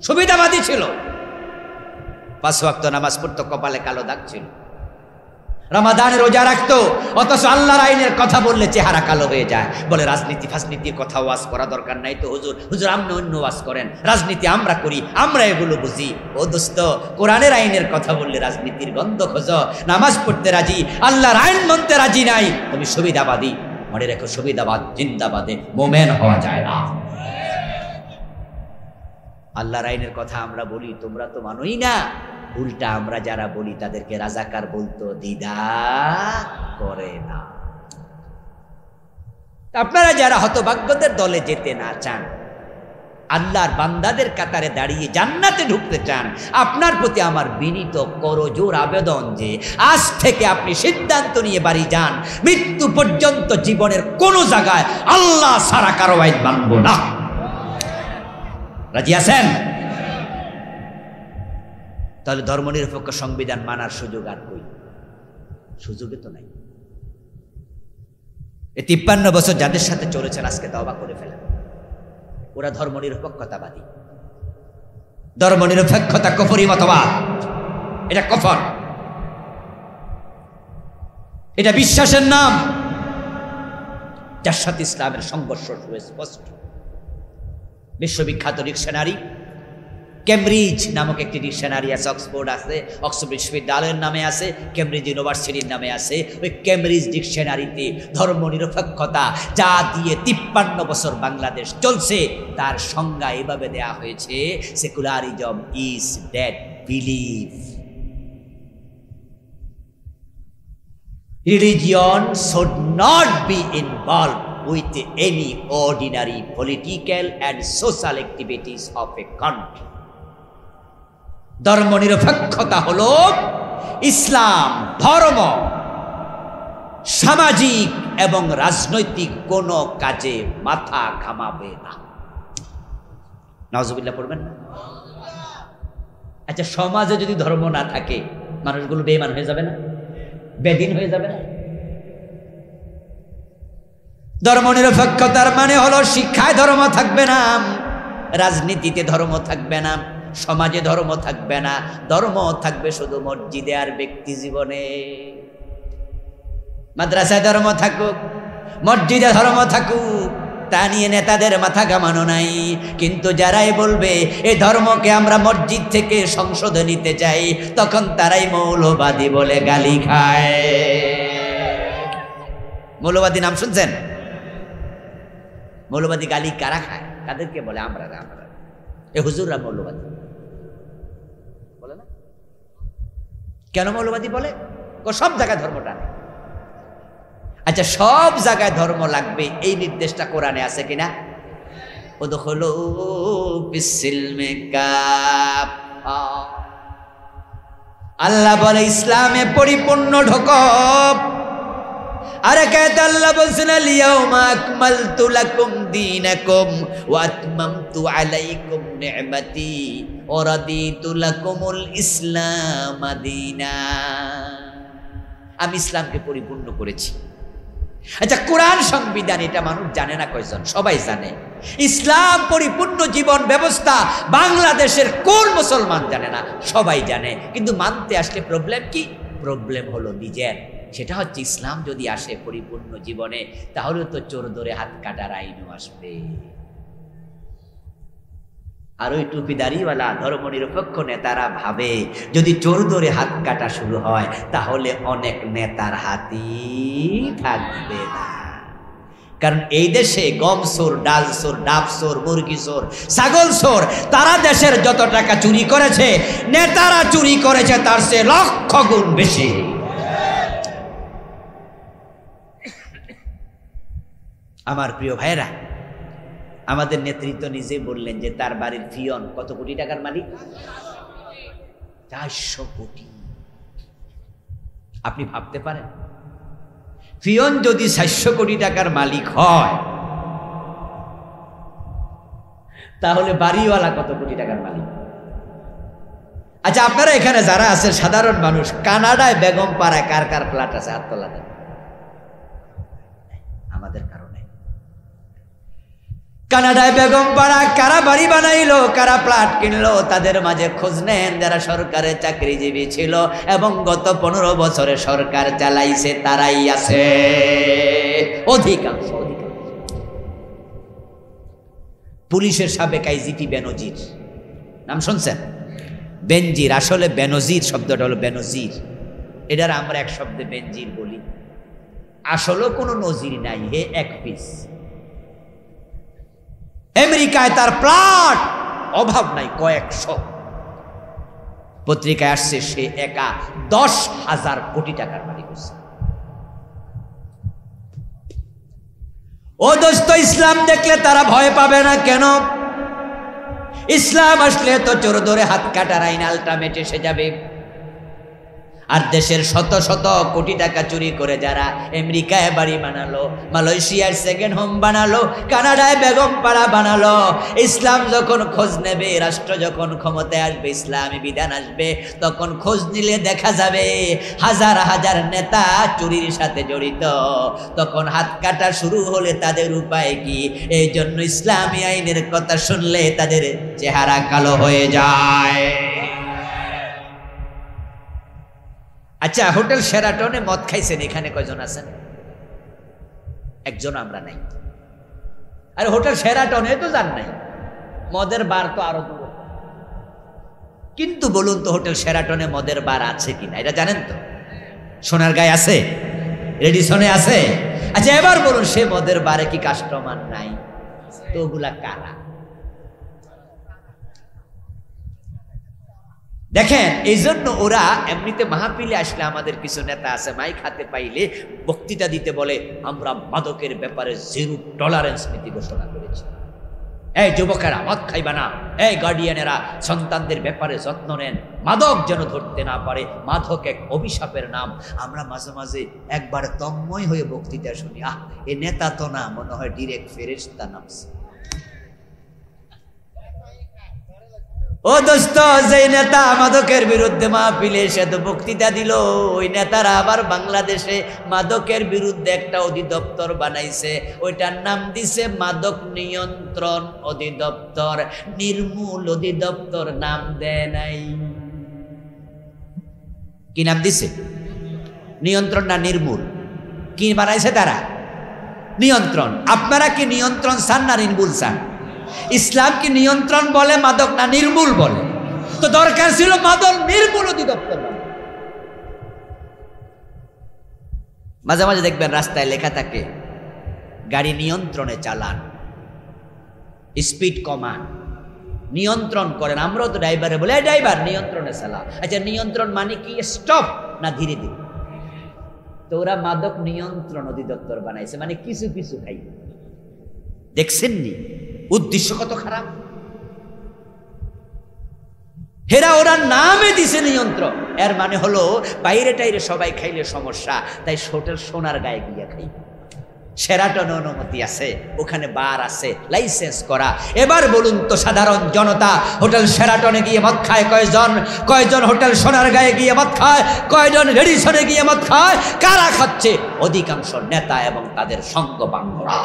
সুবিধাবাদী ছিল। 5 ওয়াক্ত নামাজ পড়তো, কপালে কালো দাগ ছিল, রমাদানের রোজা রাখতো, অথচ আল্লাহর আইনের কথা বললে চেহারা কালো হয়ে যায়। বলে রাজনীতি ফাজনীতির কথা ওয়াজ করা দরকার নাই তো হুজুর, হুজুর আপনি অন্য ওয়াজ করেন, রাজনীতি আমরা করি, আমরা এগুলো বুঝি। ও দোস্ত, কোরআনের আইনের কথা বললে রাজনীতির গন্ধ খোঁজ, নামাজ পড়তে রাজি, আল্লাহর আইন মানতে রাজি নাই, তুমি সুবিধাবাদী। মনে রেখো, সুবিধাবাদ জিন্দাবাদে মোমেন হওয়া যায় না। আল্লাহর আইনের কথা আমরা বলি, তোমরা তো মানোই না। উল্টা আমরা যারা বলি তাদেরকে রাজাকার বলতো দ্বিধা করে না। আপনারা যারা হতভাগ্যদের দলে যেতে না চান, আল্লাহর বান্দাদের কাতারে দাঁড়িয়ে জান্নাতে ঢুকতে চান, আপনার প্রতি আমার বিনীত করজোর আবেদন যে আজ থেকে আপনি সিদ্ধান্ত নিয়ে বাড়ি যান, মৃত্যু পর্যন্ত জীবনের কোনো জায়গায় আল্লাহ ছাড়া কারো আইন মানব না। রাজি আছেন? তাহলে ধর্মনিরপেক্ষ সংবিধান মানার সুযোগ আর কই? সুযোগে তো নাই। এই 53 বছর যাদের সাথে চলেছেন আজকে তওবা করে ফেলেন। ওরা ধর্মনিরপেক্ষতাবাদী। ধর্মনিরপেক্ষতা কুফরি মতবাদ, এটা কুফর, এটা বিশ্বাসের নাম যার সাথে ইসলামের সংঘর্ষ সুস্পষ্ট। বিশ্ববিখ্যাত ডিকশনারি কেমব্রিজ নামক একটি ডিকশনারি আছে, অক্সফোর্ড আছে, অক্সফোর্ড বিশ্ববিদ্যালয়ের নামে আছে, কেমব্রিজ ইউনিভার্সিটির নামে আছে। ওই কেমব্রিজ ডিকশনারিতে ধর্মনিরপেক্ষতা যা দিয়ে 53 বছর বাংলাদেশ চলছে তার সংজ্ঞা এভাবে দেয়া হয়েছে: secularism is dead belief, religion should not be involved with any ordinary political and social activities of a country. ধর্মনিরপেক্ষতা হলো ইসলাম ধর্ম সামাজিক এবং রাজনৈতিক কোনো কাজে মাথা ঘামাবে না। নাউজুবিল্লাহ পড়বেন না? আচ্ছা, সমাজে যদি ধর্ম না থাকে মানুষগুলো বেঈমান হয়ে যাবে না? বেদিন হয়ে যাবে না? ধর্মনিরপেক্ষতার মানে হলো শিক্ষায় ধর্ম থাকবে না, রাজনীতিতে ধর্ম থাকবে না, সমাজে ধর্ম থাকবে না। ধর্ম থাকবে শুধু মসজিদে আর ব্যক্তি জীবনে। মাদ্রাসায় ধর্ম থাকুক, মসজিদে ধর্ম থাকুক, তা নিয়ে নেতাদের মাথা ঘামানো নাই। কিন্তু যারাই বলবে এই ধর্মকে আমরা মসজিদ থেকে সংসদে নিতে চাই, তখন তারাই মৌলবাদী বলে গালি খায়। মৌলবাদী নাম শুনছেন? মৌলবাদী গালি কারা খায়? তাদেরকে বলে আমরা এ হুজুররা মৌলবাদী বলে না। কেন মৌলবাদী বলে? সব জায়গায় ধর্মটা নেই। আচ্ছা, সব জায়গায় ধর্ম লাগবে এই নির্দেশটা কোরআনে আছে কিনা? উদখুলু ফিস-সিলমি কাফা, আল্লাহ বলে ইসলামে পরিপূর্ণ ঢোকো। আর কায়দা আল্লাহ বলছেন আল-ইয়াউমা আকমালতু লাকুম দীনাকুম ওয়া আতমামতু আলাইকুম নি'মাতি ওয়া রাদিতু লাকুমুল ইসলাম দীনা। আমি ইসলামকে পরিপূর্ণ করেছি। আচ্ছা, কোরআন সংবিধান এটা মানুষ জানে না কয়জন? সবাই জানে। ইসলাম পরিপূর্ণ জীবন ব্যবস্থা বাংলাদেশের কোন মুসলমান জানে না? সবাই জানে। কিন্তু মানতে আসলে প্রবলেম কি? প্রবলেম হলো নিজের। সেটা হচ্ছে ইসলাম যদি আসে পরিপূর্ণ জীবনে, তাহলে তো চোর ধরে হাত কাটার আইনও আসবে। আর ওই টুপিদারিওয়ালা ধর্মনিরপেক্ষ নেতারা ভাবে যদি চোর ধরে হাত কাটা শুরু হয় তাহলে অনেক নেতার হাতই থাকবে না। কারণ এই দেশে গম চোর, ডাল চোর, ডাব চোর, মুরগি চোর, ছাগল চোর, তারা দেশের যত টাকা চুরি করেছে নেতারা চুরি করেছে তার চেয়ে লক্ষ গুণ বেশি। আমার প্রিয় ভাইরা, আমাদের নেতৃত্ব নিজে বললেন যে তার বাড়ির ফিয়ন কত কোটি টাকার মালিক? 400 কোটি। আপনি ভাবতে পারেন, ফিয়ন যদি 400 কোটি টাকার মালিক হয়, তাহলে বাড়িওয়ালা কত কোটি টাকার মালিক? আচ্ছা, আপনারা এখানে যারা আছেন সাধারণ মানুষ, কানাডায় বেগম পাড়ায় কার কার ফ্ল্যাট আছে? হাত তোলা দেন। আমাদের কারণে কানাডায় বেগম পাড়া কারা বাড়ি বানাইলো, কারা ফ্ল্যাট কিনলো, তাদের মাঝে খোঁজ নেন যারা সরকারের চাকরিজীবী ছিল এবং গত 15 বছরে সরকার চালাইছে, তারাই আছে অধিকাংশ। পুলিশের সাবেক আইজিপি বেনজির, নাম শুনছেন? বেনজির, আসলে বেনজির শব্দটা হলো বেনজির, এটার আমরা এক শব্দে বেনজির বলি। আসলে কোনো নজির নাই, হে এক পিস। আমেরিকায় তার প্লট অভাব নাই, কয়েকশো। পত্রিকায় আসছে সে একা 10,000 কোটি টাকার মালিক হচ্ছে। ও দোস্ত, ইসলাম দেখলে তারা ভয় পাবে না কেন? ইসলাম আসলে তো চোর ধরে হাত কাটার আইন আলটিমেট এসে যাবে। আর দেশের শত শত কোটি টাকা চুরি করে যারা আমেরিকায় বাড়ি বানালো, মালয়েশিয়ার সেকেন্ড হোম বানালো, কানাডায় বেগম পাড়া বানালো, ইসলাম যখন খোঁজ নেবে, রাষ্ট্র যখন ক্ষমতায় আসবে, ইসলামী বিধান আসবে, তখন খোঁজ নিলে দেখা যাবে হাজার হাজার নেতা চুরির সাথে জড়িত। তখন হাত কাটা শুরু হলে তাদের উপায় কি? এই জন্য ইসলামী আইনের কথা শুনলে তাদের চেহারা কালো হয়ে যায়। আচ্ছা, হোটেল শেরাটনে মদ খাইছেন, এখানে কয়জন আছেন? একজন আমরা নাই। আরে হোটেল শেরাটনে তো যান নাই, মদের বার তো আরো দূর। কিন্তু বলুন তো, হোটেল শেরাটনে মদের বার আছে কিনা এটা জানেন তো? সোনারগাঁয়ে আছে, রেডিসনে আছে। আচ্ছা, এবার বলুন, সে মদের বারে কি কাস্টমার নাই? তো ওগুলা কারা? দেখেন, এই জন্য ওরা এমনিতে মাহফিলে আসলে আমাদের কিছু নেতা আছে, মাইক হাতে পাইলে বক্তৃতা দিতে বলে, আমরা মাদকের ব্যাপারে 0 টলারেন্স নীতি ঘোষণা করেছি। এই যুবকেরা মদ খাইবা না, এই গার্ডিয়ানেরা সন্তানদের ব্যাপারে যত্ন নেন, মাদক যেন ধরতে না পারে, মাদক এক অভিশাপের নাম। আমরা মাঝে মাঝে একবার তন্ময় হয়ে বক্তৃতা শুনি, এ নেতা তো না, মনে হয় ডিরেক্ট ফেরেশতা নামছে। ও দোস্ত, যে নেতা মাদকের বিরুদ্ধে মাহফিলে এসে তো বক্তৃতা দিল, ওই নেতারা আবার বাংলাদেশে মাদকের বিরুদ্ধে একটা অধিদপ্তর বানাইছে, ওইটার নাম দিছে মাদক নিয়ন্ত্রণ অধিদপ্তর। নির্মূল অধিদপ্তর নাম দেয় নাই। কি নাম দিছে? নিয়ন্ত্রণ না নির্মূল? কি বানাইছে তারা? নিয়ন্ত্রণ। আপনারা কি নিয়ন্ত্রণ চান না নির্মূল চান? ইসলাম কি নিয়ন্ত্রণ বলে মাদক না নির্মূল বলে? তো দরকার ছিল মাদক নির্মূল অধিদপ্তর। মাঝে মাঝে দেখবেন রাস্তায় লেখা থাকে, গাড়ি নিয়ন্ত্রণে চালান, স্পিড কমান, নিয়ন্ত্রণ করেন। আমরাও তো ড্রাইভারে বলে, ড্রাইভার নিয়ন্ত্রণে চালা। আচ্ছা, নিয়ন্ত্রণ মানে কি? স্টপ না ধীরে ধীরে? তো ওরা মাদক নিয়ন্ত্রণ অধিদপ্তর বানাইছে, মানে কিছু কিছু খাই। দেখছেননি উদ্দেশ্য কত খারাপ? হেরা ওরা নামে দিছে নিয়ন্ত্রণ, এর মানে হলো বাইরে টাইরে সবাই খাইলে সমস্যা, তাই হোটেল সোনারগাঁয়ে গিয়ে খাই। শেরাটনে অনুমতি আছে, ওখানে বার আছে, লাইসেন্স করা। এবার বলুন তো, সাধারণ জনতা হোটেল শেরাটনে গিয়ে মদ খায় কয়জন? কয়জন হোটেল সোনারগাঁয়ে গিয়ে মদ খায়? কয়জন রেডিসনে গিয়ে মদ খায়? কারা খাচ্ছে? অধিকাংশ নেতা এবং তাদের সঙ্গপাঙ্গরা।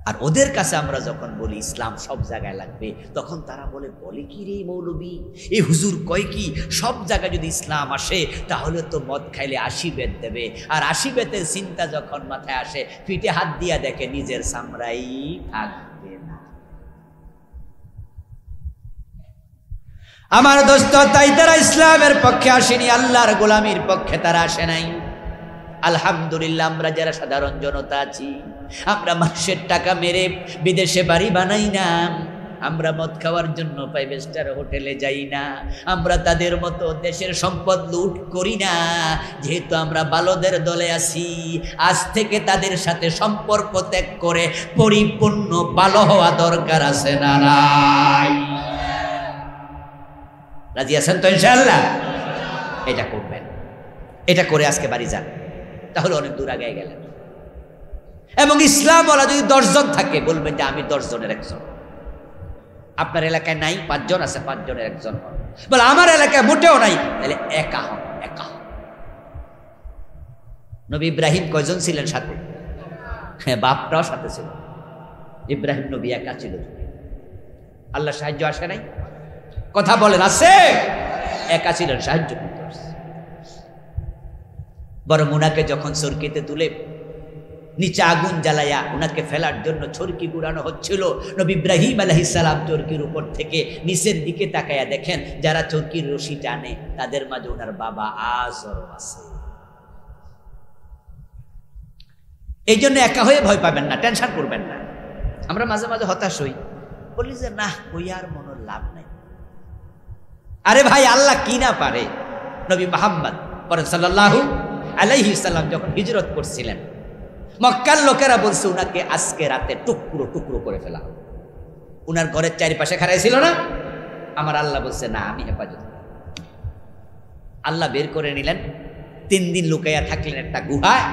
আর ওদের কাছে আমরা যখন বলি ইসলাম সব জায়গায় লাগবে, তখন তারা বলে কি রে মৌলবী, এই হুজুর কয় কি সব জায়গায় যদি ইসলাম আসে তাহলে তো মদ খাইলে 80 বেত দেবে। আর 80 বেতের চিন্তা যখন মাথায় আসে, পিঠে হাত দিয়া দেখে নিজের সামরাই থাকবে না। আমার দোস্ত, তাই তারা ইসলামের পক্ষে আসেনি, আল্লাহর গোলামির পক্ষে তারা আসে নাই। আলহামদুলিল্লাহ, আমরা যারা সাধারণ জনতা আছি, আমরা মানুষের টাকা মেরে বিদেশে বাড়ি বানাই না, আমরা মদ খাওয়ার জন্য 5 স্টার হোটেলে যাই না, আমরা তাদের মতো দেশের সম্পদ লুট করি না। যেহেতু আমরা ভালোদের দলে আছি, আজ থেকে তাদের সাথে সম্পর্ক ত্যাগ করে পরিপূর্ণ ভালো হওয়া দরকার আছে না নাই? রাজি আছেন তো ইনশাআল্লাহ? এটা করবেন, এটা করে আজকে বাড়ি যান, তাহলে অনেক দূর আগে গেলেন। এবং ইসলাম ওয়ালা যদি 10 জন থাকে, বলবেন যে আমি 10 জনের একজন। আপনার এলাকায় নাই, 5 জন আছে, 5 জনের একজন হন। বলে আমার এলাকায় মোটেও নাই, তাহলে একা হন, একা হন। নবী ইব্রাহিম কয়জন ছিলেন সাথে? হ্যাঁ, বাপটাও সাথে ছিল। ইব্রাহিম নবী একা ছিল। আল্লাহ সাহায্য আসে নাই? কথা বলেন, আছে? একা ছিলেন, সাহায্য করতে আসছে। বরং উনাকে যখন চরকিতে তুলে নিচে আগুন জ্বালায়া উনাকে ফেলার জন্য চরকি গুড়ানো হচ্ছিল, নবী ইব্রাহিম আলাইহিস সালাম চরকির উপর থেকে নিচের দিকে তাকায়া দেখেন যারা চরকির রশি টানে তাদের মাঝে ওনার বাবা আজরও আছে। এই জন্য একা হয়ে ভয় পাবেন না, টেনশন করবেন না। আমরা মাঝে মাঝে হতাশ হই, বলি যে না, ওই আর মনের লাভ নাই। আরে ভাই, আল্লাহ কি না পারে? নবী মুহাম্মদ সাল্লাল্লাহু আলাইহি সাল্লাম যখন হিজরত করছিলেন, মক্কার লোকেরা বলছে উনাকে আজকে রাতে টুকরো টুকরো করে ফেলা। উনার ঘরের চারিপাশে খাড়াই ছিল না? আমার আল্লাহ বলছে না, আমি হেফাজত। আল্লাহ বের করে নিলেন, 3 দিন লুকাইয়া থাকলেন একটা গুহায়।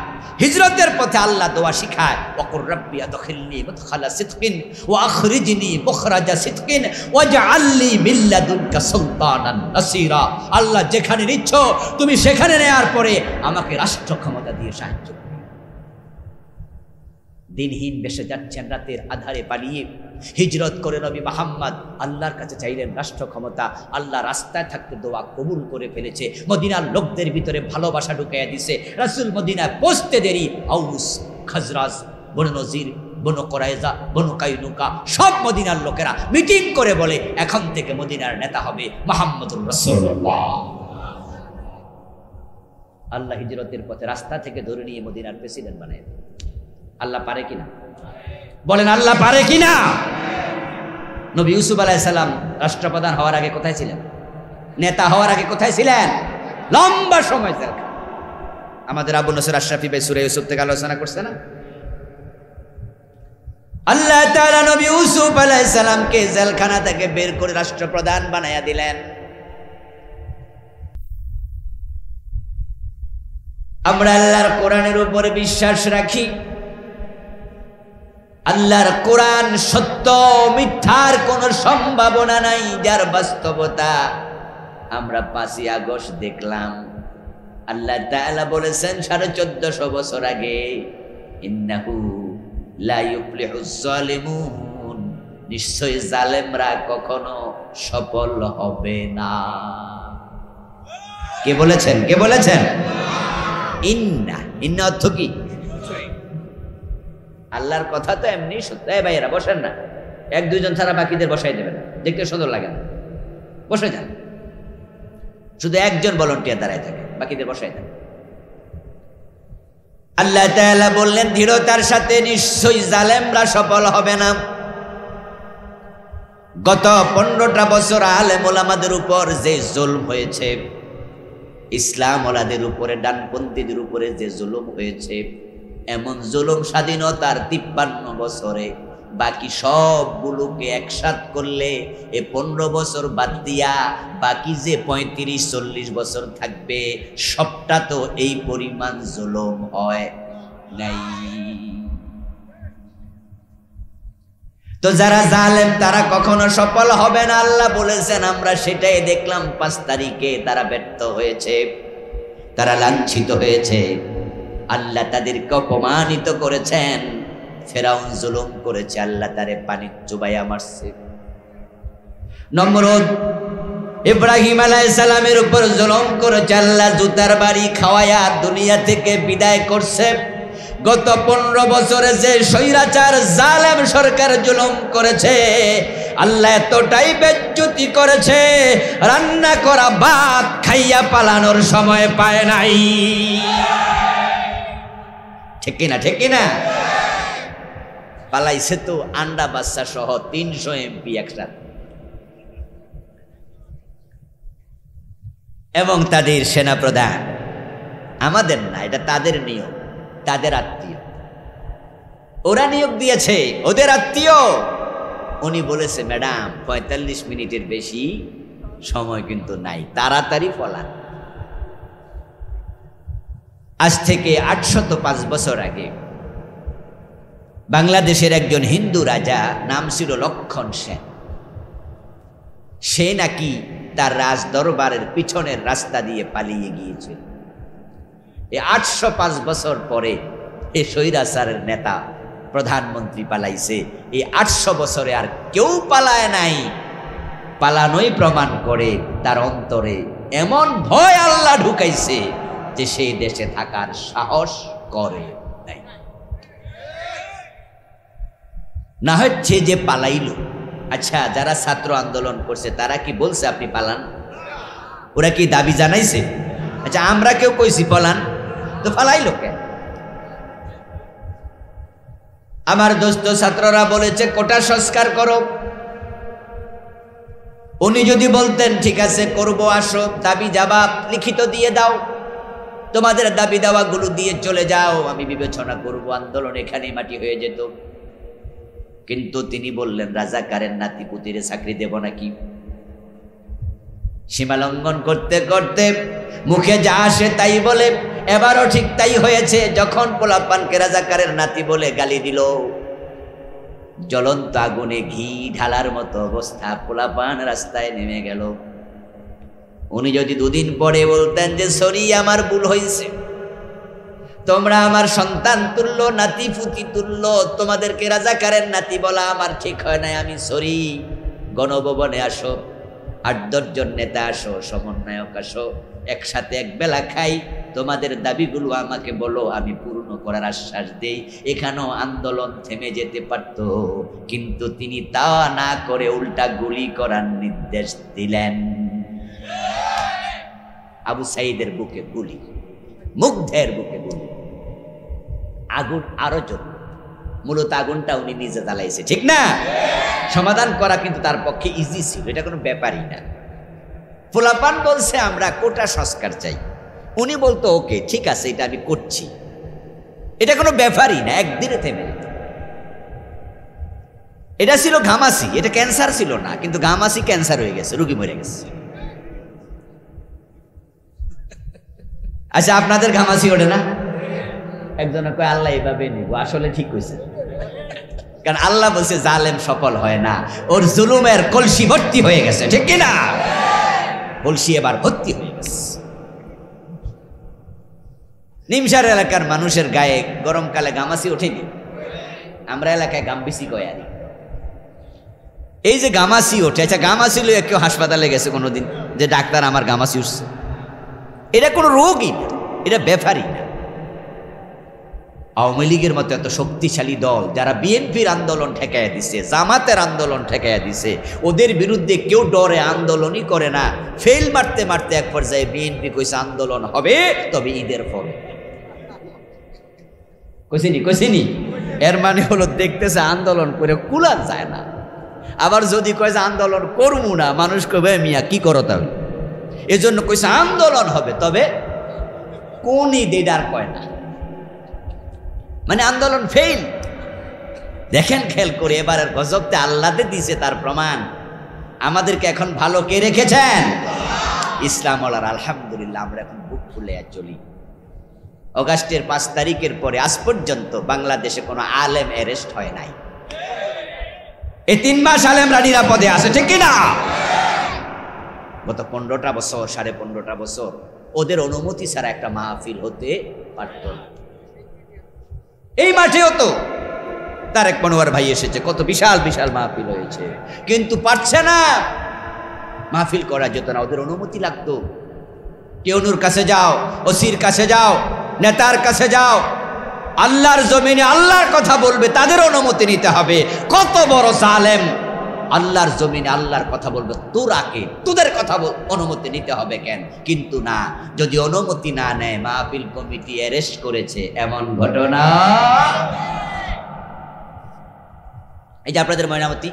হিজরতের পথে আল্লাহ দোয়া শিখায়, ওয়াকুর রাব্বি আদখিলনি মুদখালা সিদকিন ওয়া আখরিজনি মুখরাজা সিদকিন ওয়াজআলনি মিন লাদুনকা সুলতানান নাসীরা। আল্লাহ যেখানে নিচ্ছ তুমি সেখানে নেয়ার পরে আমাকে রাষ্ট্র ক্ষমতা দিয়ে সাহায্য করো। দিনহীন বেশে যাচ্ছেন, রাতের আধারে পালিয়ে হিজরত করে নবী মুহাম্মদ আল্লাহর কাছে চাইলেন রাষ্ট্র ক্ষমতা। আল্লাহ রাস্তায় থাকতে দোয়া কবুল করে ফেলেছে, মদিনার লোকদের ভিতরে ভালোবাসা ঢুকাইয়া দিছে। রাসূল মদিনায় পৌঁছতে দেরি, আউস, খাজরাজ, বনু নজির, বনু কুরাইজা, বনু কাইনুকা সব মদিনার লোকেরা মিটিং করে বলে এখন থেকে মদিনার নেতা হবে মুহাম্মদুর রাসূলুল্লাহ। আল্লাহ হিজরতের পথে রাস্তা থেকে ধরে নিয়ে মদিনার প্রেসিডেন্ট বানায়। আল্লাহ পারে কিনা? বলেন আল্লাহ পারে কিনা? নবী ইউসুফ আলাইহিস সালাম রাষ্ট্রপ্রধান হওয়ার আগে কোথায় ছিলেন? নেতা হওয়ার আগে কোথায় ছিলেন? লম্বা সময় জেলখানা। আমাদের আবু নসর আশরাফি ভাই সূরা ইউসুফ থেকে আলোচনা করছে না? আল্লাহ তাআলা নবী ইউসুফ আলাইহিস সালামকে জেলখানা থেকে বের করে রাষ্ট্রপ্রধান বানায়া দিলেন। আমরা আল্লাহর কোরআনের উপরে বিশ্বাস রাখি। আল্লাহর কোরআন সত্য, মিথ্যার কোনো সম্ভাবনা নাই, যার বাস্তবতা আমরা 5ই আগস্ট দেখলাম। আল্লাহ তাআলা বলেছেন 1450 বছর আগে, ইন্নাহু লা ইউফলিহুজ জালিমুন, নিশ্চয় জালেমরা কখনো সফল হবে না। কে বলেছেন? কে বলেছেন? ইন্না, ইন্না অর্থ কি? আল্লাহর কথা তো এমনি সত্য। এই ভাইয়েরা বসেন না, 1-2 জন ছাড়া বাকিদের বসাই দেবেন, দেখতে সুন্দর লাগে না। বসে যান, শুধু একজন ভলান্টিয়ার দাঁড়ায় থাকে, বাকিদের বসাই দেন। আল্লাহ তাআলা বললেন দৃঢ়তার সাথে, নিশ্চয়ই জালেমরা সফল হবে না। গত 15টা বছর আলেম ওলামাদের উপর যে জুলম হয়েছে, ইসলাম ওয়ালাদের উপরে, ডানপন্থীদের উপরে যে জুলুম হয়েছে, এমন জুলুম স্বাধীনতার 53 বছরে বাকি সবগুলোকে একসাথ করলে এই 15 বছর বাদ দিয়া বাকি যে 35-40 বছর থাকবে, সবটা তো এই পরিমাণ জুলুম হয় নাই। তো যারা জালেম তারা কখনো সফল হবে না, আল্লাহ বলেছেন। আমরা সেটাই দেখলাম 5 তারিখে তারা ব্যর্থ হয়েছে, তারা লাঞ্ছিত হয়েছে। আল্লাহ তাদেরকে অপমানিত করেছেন। ফেরাউন জুলুম করেছে, আল্লাহ তারে পানি চুবাইয়া মারছে। নমরুদ ইব্রাহিম আলাইহিস সালামের উপর জুলুম করেছে, আল্লাহ জুতার বাড়ি খাওয়ায়া দুনিয়া থেকে বিদায় করছে। গত 15 বছরে যে স্বৈরাচার জালেম সরকার জুলুম করেছে, আল্লাহ এতটাই বেজ্জতি করেছে, রান্না করা ভাত খাইয়া পালানোর সময় পায় নাই। ঠিক কিনা? ঠিক কিনা? পালাইছে তো আন্ডা বাচ্চা সহ 300 এমপি একসাথে, এবং তাদের সেনাপ্রধান। আমাদের না, এটা তাদের নিয়ম, তাদের আত্মীয়, ওরা নিয়োগ দিয়েছে, ওদের আত্মীয়। উনি বলেছে ম্যাডাম 45 মিনিটের বেশি সময় কিন্তু নাই, তাড়াতাড়ি পলান। আজ থেকে 805 বছর আগে বাংলাদেশের একজন হিন্দু রাজা, নাম ছিল লক্ষণ সেন। সে নাকি তার রাজ দরবারের পিছনের রাস্তা দিয়ে পালিয়ে গিয়েছিল। এই 805 বছর পরে এ স্বৈরাচারের নেতা প্রধানমন্ত্রী পালাইছে। এই 800 বছরে আর কেউ পালায় নাই। পালানোই প্রমাণ করে তার অন্তরে এমন ভয় আল্লাহ ঢুকাইছে যে সেই দেশে থাকার সাহস করে নাই। না হচ্ছে যে পালাইল। আচ্ছা, যারা ছাত্র আন্দোলন করছে তারা কি বলছে আপনি পালান? ওরা কি দাবি জানাইছে? আচ্ছা, আমরা কেউ কইছি পালান, তো পালাইলো কেন? আমার দোস্ত ছাত্ররা বলেছে কোটা সংস্কার করো। উনি যদি বলতেন ঠিক আছে করবো, আসো, দাবি জবাব লিখিত দিয়ে দাও, তোমাদের দাবি দাওয়াগুলো দিয়ে চলে যাও, আমি বিবেচনা করব, আন্দোলন এখানেই মাটি হয়ে যেত। কিন্তু তিনি বললেন রাজাকারের নাতিপুতিরে চাকরি দেব নাকি? সীমা লঙ্ঘন করতে করতে মুখে যা আসে তাই বলে। এবারও ঠিক তাই হয়েছে। যখন পোলাপানকে রাজাকারের নাতি বলে গালি দিল, জ্বলন্ত আগুনে ঘি ঢালার মতো অবস্থা, পোলাপান রাস্তায় নেমে গেল। উনি যদি দুদিন পরে বলতেন যে সরি, আমার ভুল হয়েছে, তোমরা আমার সন্তান তুল্য, নাতি ফুতি তুল্য, তোমাদেরকে রাজাকারের নাতি বলা আমার ঠিক হয় নাই, আমি সরি, গণভবনে আসো, 8-10 জন নেতা আসো, সমন্বয়ক আসো, একসাথে এক বেলা খাই, তোমাদের দাবিগুলো আমাকে বলো, আমি পূর্ণ করার আশ্বাস দেই। এখানেও আন্দোলন থেমে যেতে পারত, কিন্তু তিনি তা না করে উল্টা গুলি করার নির্দেশ দিলেন। আবু সাইদের বুকে গুলি, মুগ্ধের বুকে গুলি, আগুন আরো জ্বলল। মূলত আগুনটা উনি নিজে জ্বালাইছে, ঠিক না? সমাধান করা কিন্তু তার পক্ষে ইজি ছিল, এটা কোনো ব্যাপারই না। পোলাপান বলছে আমরা কোটা সংস্কার চাই, উনি বলতো ওকে ঠিক আছে, এটা আমি করছি, এটা কোনো ব্যাপারই না, একদিনে থেমে যেত। এটা ছিল ঘামাসি, এটা ক্যান্সার ছিল না, কিন্তু ঘামাসি ক্যান্সার হয়ে গেছে, রুগী মরে গেছে। আচ্ছা, আপনাদের ঘামাসি ওঠে না? একজনে কয় আল্লাহ এইভাবে নিব, আসলে ঠিক হয়েছে, কারণ আল্লাহ বলছে জালেম সফল হয় না, ওর জুলুমের কলসি ভর্তি হয়ে গেছে, ঠিক কিনা? কলসি এবার ভর্তি হয়ে গেছে। নিমসার এলাকার মানুষের গায়ে গরমকালে গামাসি ওঠেনি, আমরা এলাকায় গাম্বিসি কয় আনি। এই যে গামাসি ওঠে, আচ্ছা গামাসি লইয়া কেউ হাসপাতালে গেছে কোনোদিন যে ডাক্তার আমার গামাসি উঠছে? এটা কোনো রোগই না, এটা ব্যাপারই না। আওয়ামী লীগের মতো এত শক্তিশালী দল যারা বিএনপির আন্দোলন ঠেকাইয়া দিছে, জামাতের আন্দোলন ঠেকাইয়া দিছে, ওদের বিরুদ্ধে কেউ ডরে আন্দোলনই করে না। ফেল মারতে মারতে এক পর্যায়ে বিএনপি কইছে আন্দোলন হবে, তবে ঈদের পরে। কইছিনি এর মানে হলো দেখতেছে আন্দোলন করে কুলা যায় না। আবার যদি কয় যে আন্দোলন করবো না, মানুষ কবে মিয়া কি করো তাহলে, এজন্য কইছে আন্দোলন হবে, তবে কোন ঈদ এটা আর কয় না, মানে আন্দোলন ফেল। দেখেন খেয়াল করে, এবারের গজবতে আল্লাহতে দিছে তার প্রমাণ। আমাদেরকে এখন ভালো কে রেখেছেন? ইসলাম ওলার আলহামদুলিল্লাহ আমরা এখন বুক খুলে চলি। অগাস্টের 5 তারিখের পরে আজ পর্যন্ত বাংলাদেশে কোনো আলেম অ্যারেস্ট হয় নাই। এই 3 মাস আলেমরা নিরাপদে আছে, ঠিক কিনা? গত 15টা বছর, 15.5 বছর ওদের অনুমতি ছাড়া একটা মাহফিল হতে পারত না। এই মাঠেও তো তারেক মনোয়ার ভাই এসেছে, কত বিশাল বিশাল মাহফিল হয়েছে, কিন্তু পারছে না, মাহফিল করা যেত না, ওদের অনুমতি লাগতো। কেউনুর কাছে যাও, ওসির কাছে যাও, নেতার কাছে যাও, আল্লাহর জমিনে আল্লাহর কথা বলবে, তাদের অনুমতি নিতে হবে। কত বড় জালেম, আল্লাহর জমিনে আল্লাহর কথা বলবে, তোরাকে তোদের কথা অনুমতি নিতে হবে কেন? কিন্তু না, যদি অনুমতি না নেয়, মাহফিল কমিটি অ্যারেস্ট করেছে, এমন ঘটনা এই যে আপনাদের ময়নামতি,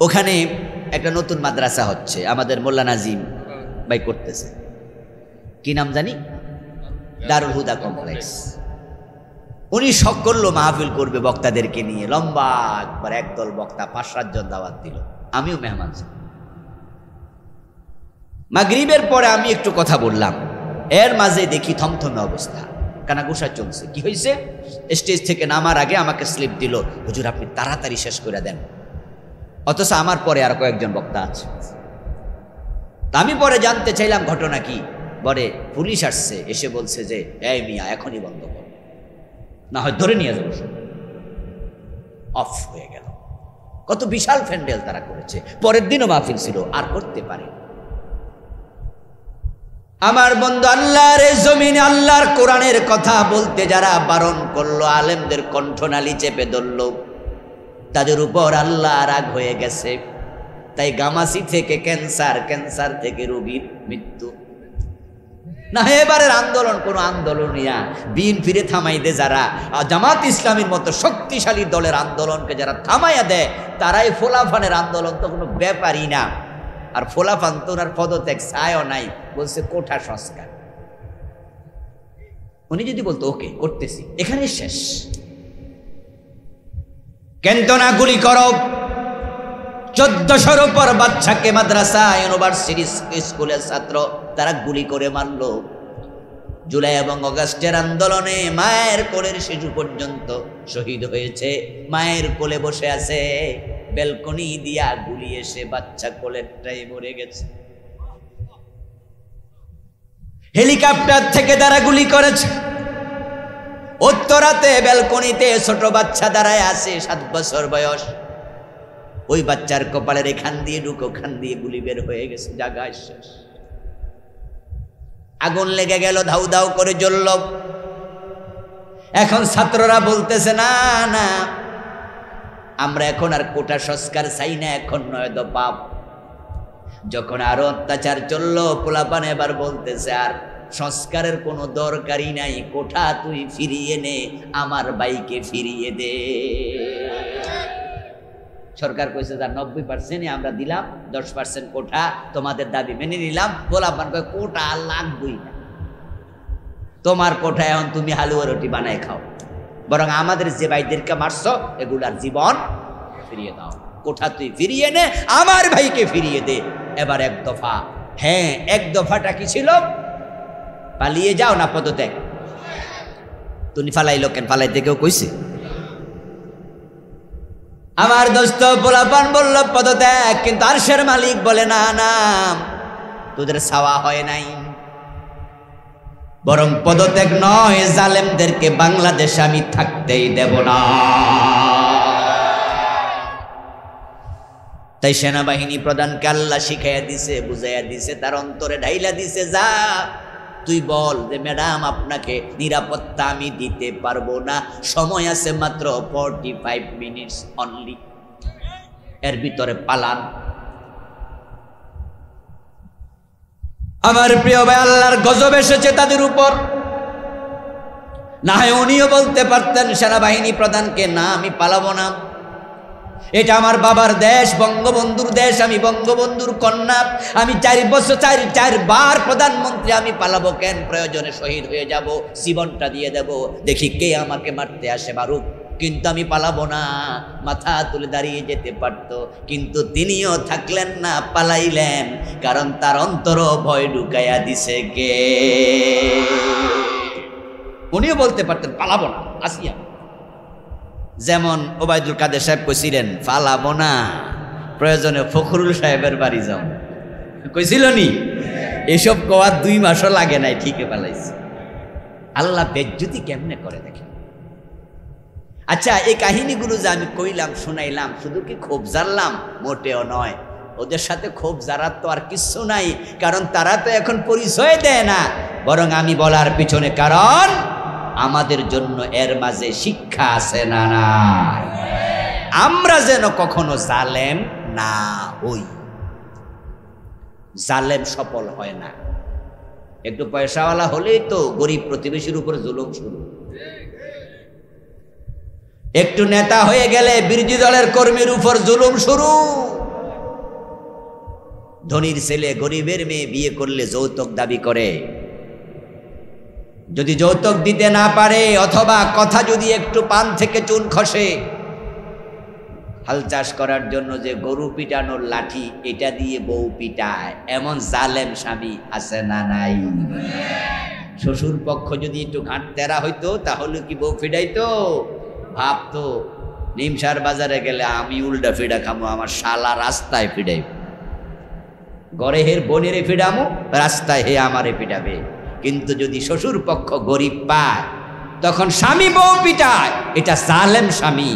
ওখানে একটা নতুন মাদ্রাসা হচ্ছে, আমাদের মোল্লা নাজিম ভাই করতেছে, কি নাম জানি, দারুল হুদা কমপ্লেক্স। উনি শখ করলো মাহফিল করবে বক্তাদেরকে নিয়ে, লম্বা একবার একদল বক্তা 5-7 জন দাওয়াত দিল, আমিও মেহমান ছিলাম। মাগরিবের পরে আমি একটু কথা বললাম, এর মাঝে দেখি থমথমে অবস্থা, কানাঘুষা চলছে। কি হয়েছে? স্টেজ থেকে নামার আগে আমাকে স্লিপ দিল, হুজুর আপনি তাড়াতাড়ি শেষ করে দেন, অথচ আমার পরে আর কয়েকজন বক্তা আছে। আমি পরে জানতে চাইলাম ঘটনা কি, বলে পুলিশ আসছে, এসে বলছে যে এই মিয়া এখনই বন্ধ কর, না হয় ধরে নিয়ে যাবো। অফ হয়ে গেল। কত বিশাল প্যান্ডেল তারা করেছে, পরের দিনও মাহফিল ছিল, আর করতে পারে। আমার বন্ধু, আল্লাহর জমিনে আল্লাহর কোরআনের কথা বলতে যারা বারণ করলো, আলেমদের কণ্ঠনালী চেপে ধরলো, তাদের উপর আল্লাহ রাগ হয়ে গেছে। তাই গামাসি থেকে ক্যান্সার, ক্যান্সার থেকে রোগীর মৃত্যু। না, এবারের আন্দোলন কোন আন্দোলনিয়া বিএনপিরে থামাইতে যারা, জামাত ইসলামীর মতো শক্তিশালী দলের আন্দোলনকে যারা থামাইয়া দেয়, তারাই ফোলাফানের আন্দোলন তো কোনো ব্যাপারই না। আর ফোলাফান তো ওনার পদত্যাগ ছায়ও নাই, বলছে কোঠা সংস্কার। উনি যদি বলতো ওকে করতেছি, এখানে শেষ। কেন্তনা গুলি করো, 1400-র উপর বাচ্চাকে মাদ্রাসা, ইউনিভার্সিটি, স্কুলের ছাত্র তারা গুলি করে মারল। জুলাই এবং অগাস্টের আন্দোলনে মায়ের কোলের শিশু পর্যন্ত শহীদ হয়েছে, মায়ের কোলে বসে আছে, ব্যালকনি দিয়া গুলি এসে বাচ্চা কোলেরটাই মরে গেছে। হেলিকপ্টার থেকে তারা গুলি করেছে, উত্তরাতে ব্যালকনিতে ছোট বাচ্চা দাঁড়ায় আছে, 7 বছর বয়স। ওই বাচ্চার কপালের এখান দিয়ে ঢুকো, খান দিয়ে গুলি বের হয়ে গেছে, জায়গায় শেষ। আগুন লেগে গেল, ধাউ ধাউ করে জ্বলল। এখন ছাত্ররা বলতেছে না না, আমরা এখন আর কোটা সংস্কার চাই না, এখন নয় তো পাপ। যখন আরো অত্যাচার চললো, পোলাপান এবার বলতেছে আর সংস্কারের কোনো দরকারই নাই, কোঠা তুই ফিরিয়ে নে, আমার ভাইকে ফিরিয়ে দে। সরকার কইছে যার 90% আমরা দিলাম, 10% কোঠা তোমাদের দাবি মেনে নিলাম। পোলাপান কয় কোঠা লাগবই না, তোমার কোঠা এখন তুমি হালুয়া রুটি বানায় খাও, বরং আমাদের যে ভাইদেরকে মারছো এগুলার জীবন ফিরিয়ে দাও, কোঠা তুই ফিরিয়ে নে, আমার ভাইকে ফিরিয়ে দে। এবার এক দফা। হ্যাঁ, এক দফাটা কি ছিল? পালিয়ে যাও না পদত্যাগ? তুমি ফালাইলো কেন? ফালাইতে কেউ কইছে? আমার দোস্ত পোলাপান বলল পদত্যাগ, কিন্তু আরশের মালিক বলে না না, তোদের ছাওয়া হয় নাই, বরং পদত্যাগ নয়, জালেমদেরকে বাংলাদেশে আমি থাকতেই দেব না। তাই সেনাবাহিনী প্রধানকে আল্লাহ শিখাইয়া দিছে, বুঝাইয়া দিছে, তার অন্তরে ঢাইলা দিছে, যা তুই বল যে ম্যাডাম আপনাকে নিরাপত্তা আমি দিতে পারবো না, সময় আছে মাত্র 45 মিনিটস অনলি, এর ভিতরে পালান। আমার প্রিয় ভাই, আল্লাহর গজব এসেছে তাদের উপর। না হয় উনিও বলতে পারতেন সেনাবাহিনী প্রধানকে, না আমি পালাবো না, এটা আমার বাবার দেশ, বঙ্গবন্ধুর দেশ, আমি বঙ্গবন্ধুর কন্যা, আমি 4 বছর 4বার প্রধানমন্ত্রী, আমি পালাবো কেন? প্রয়োজনে শহীদ হয়ে যাব, জীবনটা দিয়ে দেব, দেখি কে আমাকে মারতে আসে মারুক, কিন্তু আমি পালাবো না। মাথা তুলে দাঁড়িয়ে যেতে পারত, কিন্তু তিনিও থাকলেন না, পালাইলেন, কারণ তার অন্তর ভয় ঢুকাইয়া দিছে কে? উনিও বলতে পারতেন পালাবো না, আসিয়া। যেমন ওবায়দুল কাদের সাহেব কইছিলেন পালাবো না, প্রয়োজনে ফখরুল সাহেবের বাড়ি যাও, কইছিল নি? এসব কোয়ার 2 মাসও লাগে নাই, ঠিকই পালাইছে। আল্লাহ বেজ্জতি কেমনে করে দেখেন। আচ্ছা, এই কাহিনীগুলো যে আমি কইলাম, শুনাইলাম, শুধু কি ক্ষোভ জানলাম? মোটেও নয়। ওদের সাথে ক্ষোভ জারার তো আর কিছু নাই, কারণ তারা তো এখন পরিচয় দেয় না, বরং আমি বলার পিছনে কারণ আমাদের জন্য এর মাঝে শিক্ষা আছে না না, আমরা যেন কখনো জালেম না হই। জালেম সফল হয় না, একটু পয়সাওয়ালা হলেই তো গরিব প্রতিবেশীর উপর জুলুম শুরু। একটু নেতা হয়ে গেলে বিরোধী দলের কর্মীর উপর জুলুম শুরু। ধনীর ছেলে গরিবের মেয়ে বিয়ে করলে যৌতুক দাবি করে। যদি যৌতুক দিতে না পারে অথবা কথা যদি একটু পান থেকে চুন খসে, হাল চাষ করার জন্য যে গরু পিটানোর লাঠি, এটা দিয়ে বউ পিটায়। এমন জালেম স্বামী আছে না নাই? শ্বশুর পক্ষ যদি একটু ঘাট তেরা হইতো তাহলে কি বউ ফিডাইতো? ভাবতো নিমসার বাজারে গেলে আমি উল্টা ফিডা খামো, আমার শালা রাস্তায় ফিডাই, গড়ে হের বোনেরে ফিডামো, রাস্তায় হে আমারে পিটাবে। কিন্তু যদি শ্বশুর পক্ষ গরিব পায় তখন স্বামী বউ পিটায়, এটা জালেম স্বামী।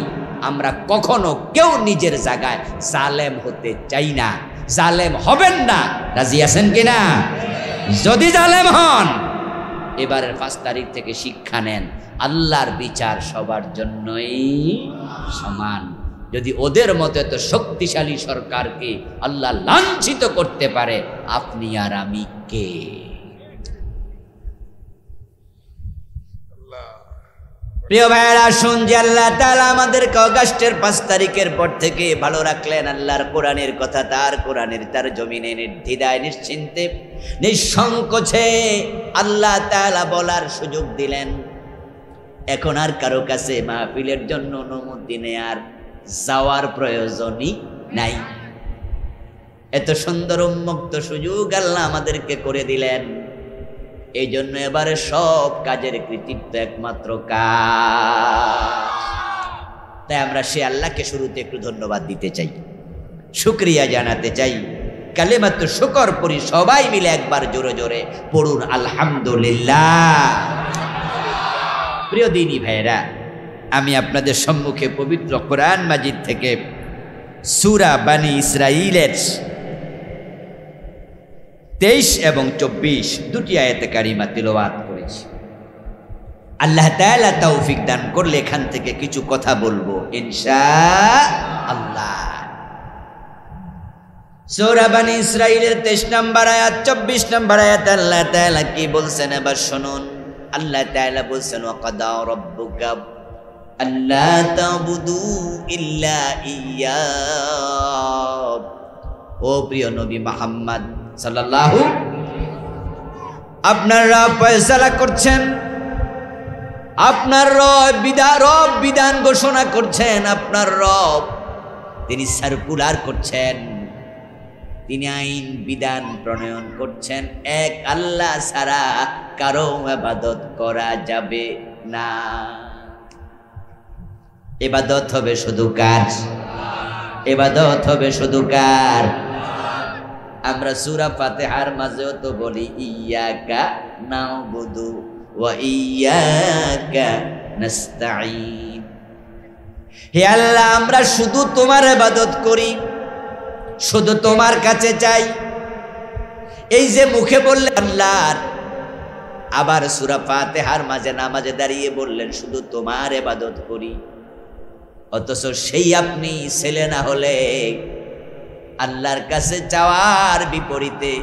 আমরা কখনো কেউ নিজের জায়গায় জালেম হতে চাই না, জালেম হবেন না। রাজি আছেন কিনা? যদি জালেম হন এবারের 5 তারিখ থেকে শিক্ষা নেন, আল্লাহর বিচার সবার জন্যই সমান। যদি ওদের মতো এত শক্তিশালী সরকারকে আল্লাহ লাঞ্ছিত করতে পারে, আপনি আর আমি কে? প্রিয় ভাইয়েরা, শুন যে আল্লাহ তাআলা আমাদেরকে অগাস্টের 5 তারিখের পর থেকে ভালো রাখলেন। আল্লাহর কোরআনের কথা, তার কোরআনের তার জমিনে নির্দ্বিধায় নিশ্চিন্তে নিঃসংকোচে আল্লাহ তাআলা বলার সুযোগ দিলেন। এখন আর কারো কাছে মাহফিলের জন্য অনুমতি নেয়ার যাওয়ার প্রয়োজনই নাই। এত সুন্দর উন্মুক্ত সুযোগ আল্লাহ আমাদেরকে করে দিলেন। এই জন্য এবারে সব কাজের কৃতিত্ব একমাত্র কাজ। তাই আমরা সে আল্লাহকে শুরুতে একটু ধন্যবাদ দিতে চাই, শুকরিয়া জানাতে চাই। কালেমাতু শুকর পড়ি সবাই মিলে একবার জোরে জোরে পড়ুন আলহামদুলিল্লাহ। প্রিয় দিনী ভাইরা, আমি আপনাদের সম্মুখে পবিত্র কোরআন মাজিদ থেকে সূরা বানী ইসরাঈলের 23 এবং 24 দুটি আয়াতে কারিমা তিলাওয়াত করেছি। আল্লাহ তাআলা তৌফিক দান করলে এখান থেকে কিছু কথা বলবো ইনশাআল্লাহ। সূরা বানী ইসরাঈলের 23 নম্বর আয়াত 24 নম্বর আয়াত আল্লাহ তাআলা কি বলছেন এবার শুনুন। আল্লাহ তাআলা বলছেন, ওয়াকাদা রাব্বুকা আল্লা তা'বুদু ইল্লা ইয়্যাহু। ও প্রিয় নবী মুহাম্মদ সাল্লাল্লাহু, আপনার রব ফয়সালা করছেন, আপনার রব বিধান ঘোষণা করছেন, আপনার রব তিনি সার্কুলার করছেন, তিনি আইন বিধান প্রণয়ন করছেন। এক আল্লাহ ছাড়া কারো ইবাদত করা যাবে না। ইবাদত হবে শুধু কার? ইবাদত হবে শুধু কার? আমরা সূরা ফাতিহার মাঝেও তো বলি ইয়্যাকা না'বুদু ওয়া ইয়্যাকা নাস্তাঈন। হে আল্লাহ, আমরা শুধু তোমার ইবাদত করি, শুধু তোমার কাছে চাই। এই যে মুখে বললেন আল্লাহর, আবার সূরা ফাতিহার মাঝে নামাজে দাঁড়িয়ে বললেন শুধু তোমার ইবাদত করি। অথচ সেই আপনি ছেলে না হলে আল্লাহর কাছে চাওয়ার বিপরীতে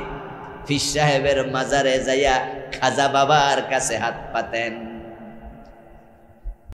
পীর সাহেবের মাজারে যাইয়া খাজা বাবার কাছে হাত পাতেন।